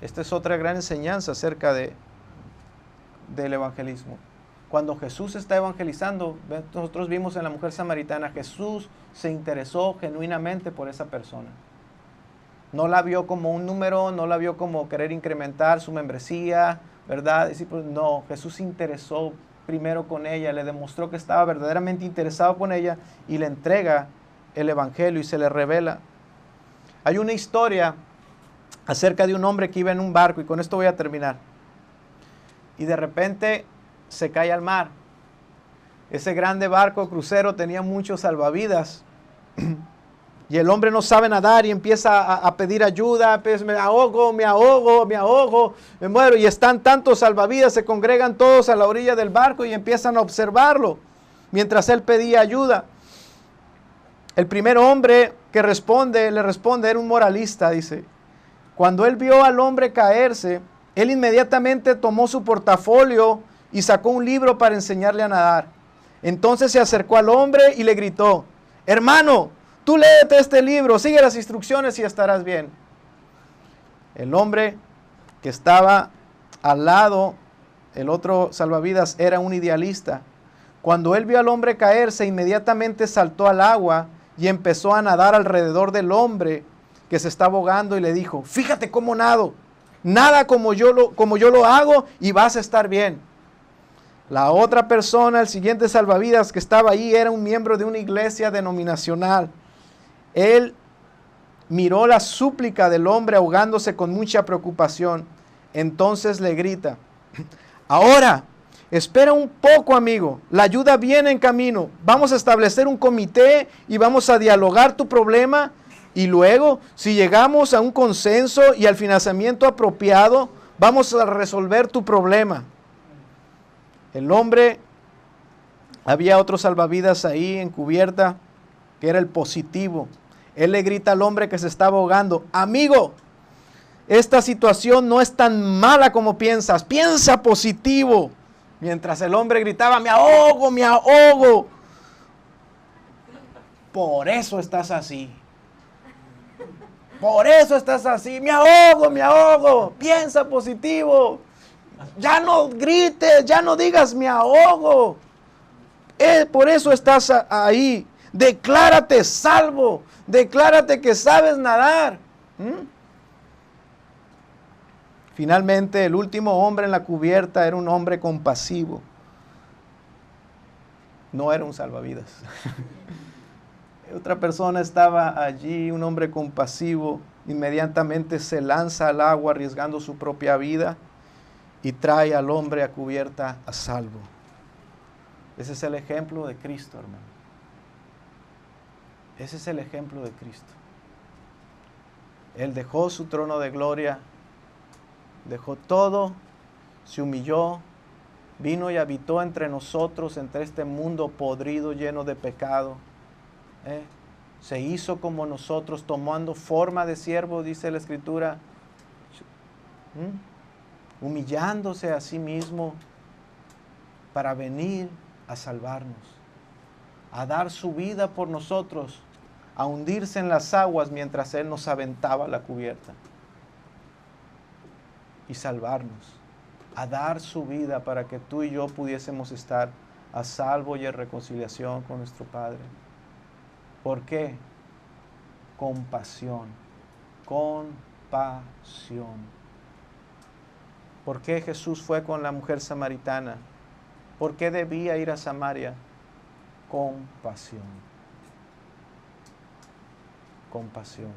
S1: Esta es otra gran enseñanza acerca del evangelismo. Cuando Jesús está evangelizando, nosotros vimos en la mujer samaritana, Jesús se interesó genuinamente por esa persona. No la vio como un número, no la vio como querer incrementar su membresía, ¿verdad? No, Jesús se interesó primero con ella, le demostró que estaba verdaderamente interesado con ella y le entrega el evangelio y se le revela. Hay una historia acerca de un hombre que iba en un barco, y con esto voy a terminar. Y de repente se cae al mar. Ese grande barco crucero tenía muchos salvavidas. Y el hombre no sabe nadar y empieza a pedir ayuda. Pues, me ahogo, me muero. Y están tantos salvavidas, se congregan todos a la orilla del barco y empiezan a observarlo mientras él pedía ayuda. El primer hombre que le responde, era un moralista, dice. Cuando él vio al hombre caerse, él inmediatamente tomó su portafolio y sacó un libro para enseñarle a nadar. Entonces se acercó al hombre y le gritó, hermano, tú léete este libro, sigue las instrucciones y estarás bien. El hombre que estaba al lado, el otro salvavidas, era un idealista. Cuando él vio al hombre caerse, inmediatamente saltó al agua y empezó a nadar alrededor del hombre que se estaba ahogando y le dijo, fíjate cómo nado, nada como yo lo hago y vas a estar bien. La otra persona, el siguiente salvavidas que estaba ahí, era un miembro de una iglesia denominacional. Él miró la súplica del hombre ahogándose con mucha preocupación. Entonces le grita, ahora, espera un poco, amigo, la ayuda viene en camino. Vamos a establecer un comité y vamos a dialogar tu problema. Y luego, si llegamos a un consenso y al financiamiento apropiado, vamos a resolver tu problema. El hombre, había otro salvavidas ahí en cubierta, que era el positivo. Él le grita al hombre que se estaba ahogando, amigo, esta situación no es tan mala como piensas, piensa positivo. Mientras el hombre gritaba, me ahogo, me ahogo. Por eso estás así. Por eso estás así, me ahogo, piensa positivo. Ya no grites, ya no digas me ahogo. Por eso estás ahí. Declárate salvo, declárate que sabes nadar. Finalmente, el último hombre en la cubierta era un hombre compasivo. No era un salvavidas. Otra persona estaba allí, un hombre compasivo, inmediatamente se lanza al agua arriesgando su propia vida y trae al hombre a cubierta a salvo. Ese es el ejemplo de Cristo, hermano. Ese es el ejemplo de Cristo. Él dejó su trono de gloria, dejó todo, se humilló, vino y habitó entre nosotros, entre este mundo podrido, lleno de pecado. Se hizo como nosotros, tomando forma de siervo, dice la Escritura, humillándose a sí mismo para venir a salvarnos, a dar su vida por nosotros, a hundirse en las aguas mientras Él nos aventaba la cubierta y salvarnos, a dar su vida para que tú y yo pudiésemos estar a salvo y en reconciliación con nuestro Padre. ¿Por qué? Compasión, compasión. ¿Por qué Jesús fue con la mujer samaritana? ¿Por qué debía ir a Samaria? Compasión. Compasión.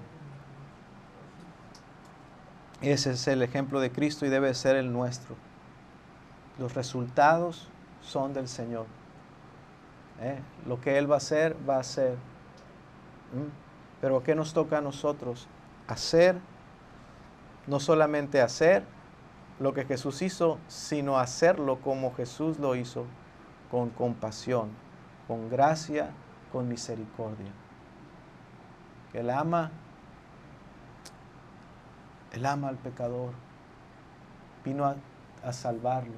S1: Ese es el ejemplo de Cristo y debe ser el nuestro. Los resultados son del Señor. Lo que Él va a hacer, va a hacer. Pero ¿qué nos toca a nosotros? Hacer, no solamente hacer lo que Jesús hizo, sino hacerlo como Jesús lo hizo, con compasión, con gracia, con misericordia. Que Él ama al pecador, vino a salvarlo.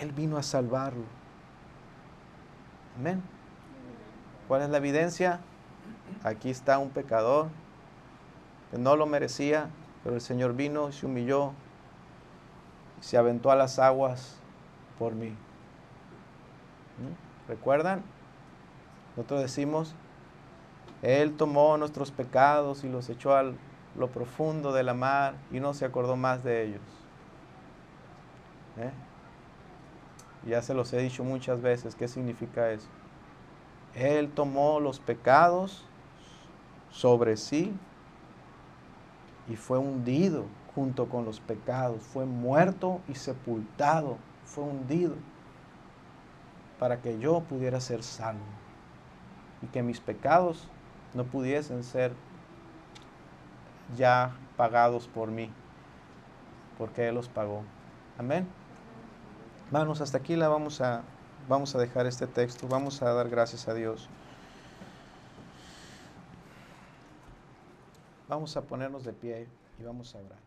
S1: Él vino a salvarlo. Amén. ¿Cuál es la evidencia? Aquí está un pecador que no lo merecía, pero el Señor vino y se humilló y se aventó a las aguas por mí. ¿Recuerdan? Nosotros decimos, Él tomó nuestros pecados y los echó a lo profundo de la mar y no se acordó más de ellos. Ya se los he dicho muchas veces, ¿qué significa eso? Él tomó los pecados sobre sí y fue hundido junto con los pecados, fue muerto y sepultado, fue hundido para que yo pudiera ser salvo y que mis pecados no pudiesen ser ya pagados por mí, porque Él los pagó. Amén. Hermanos, hasta aquí vamos a dejar este texto, vamos a dar gracias a Dios. Vamos a ponernos de pie y vamos a orar.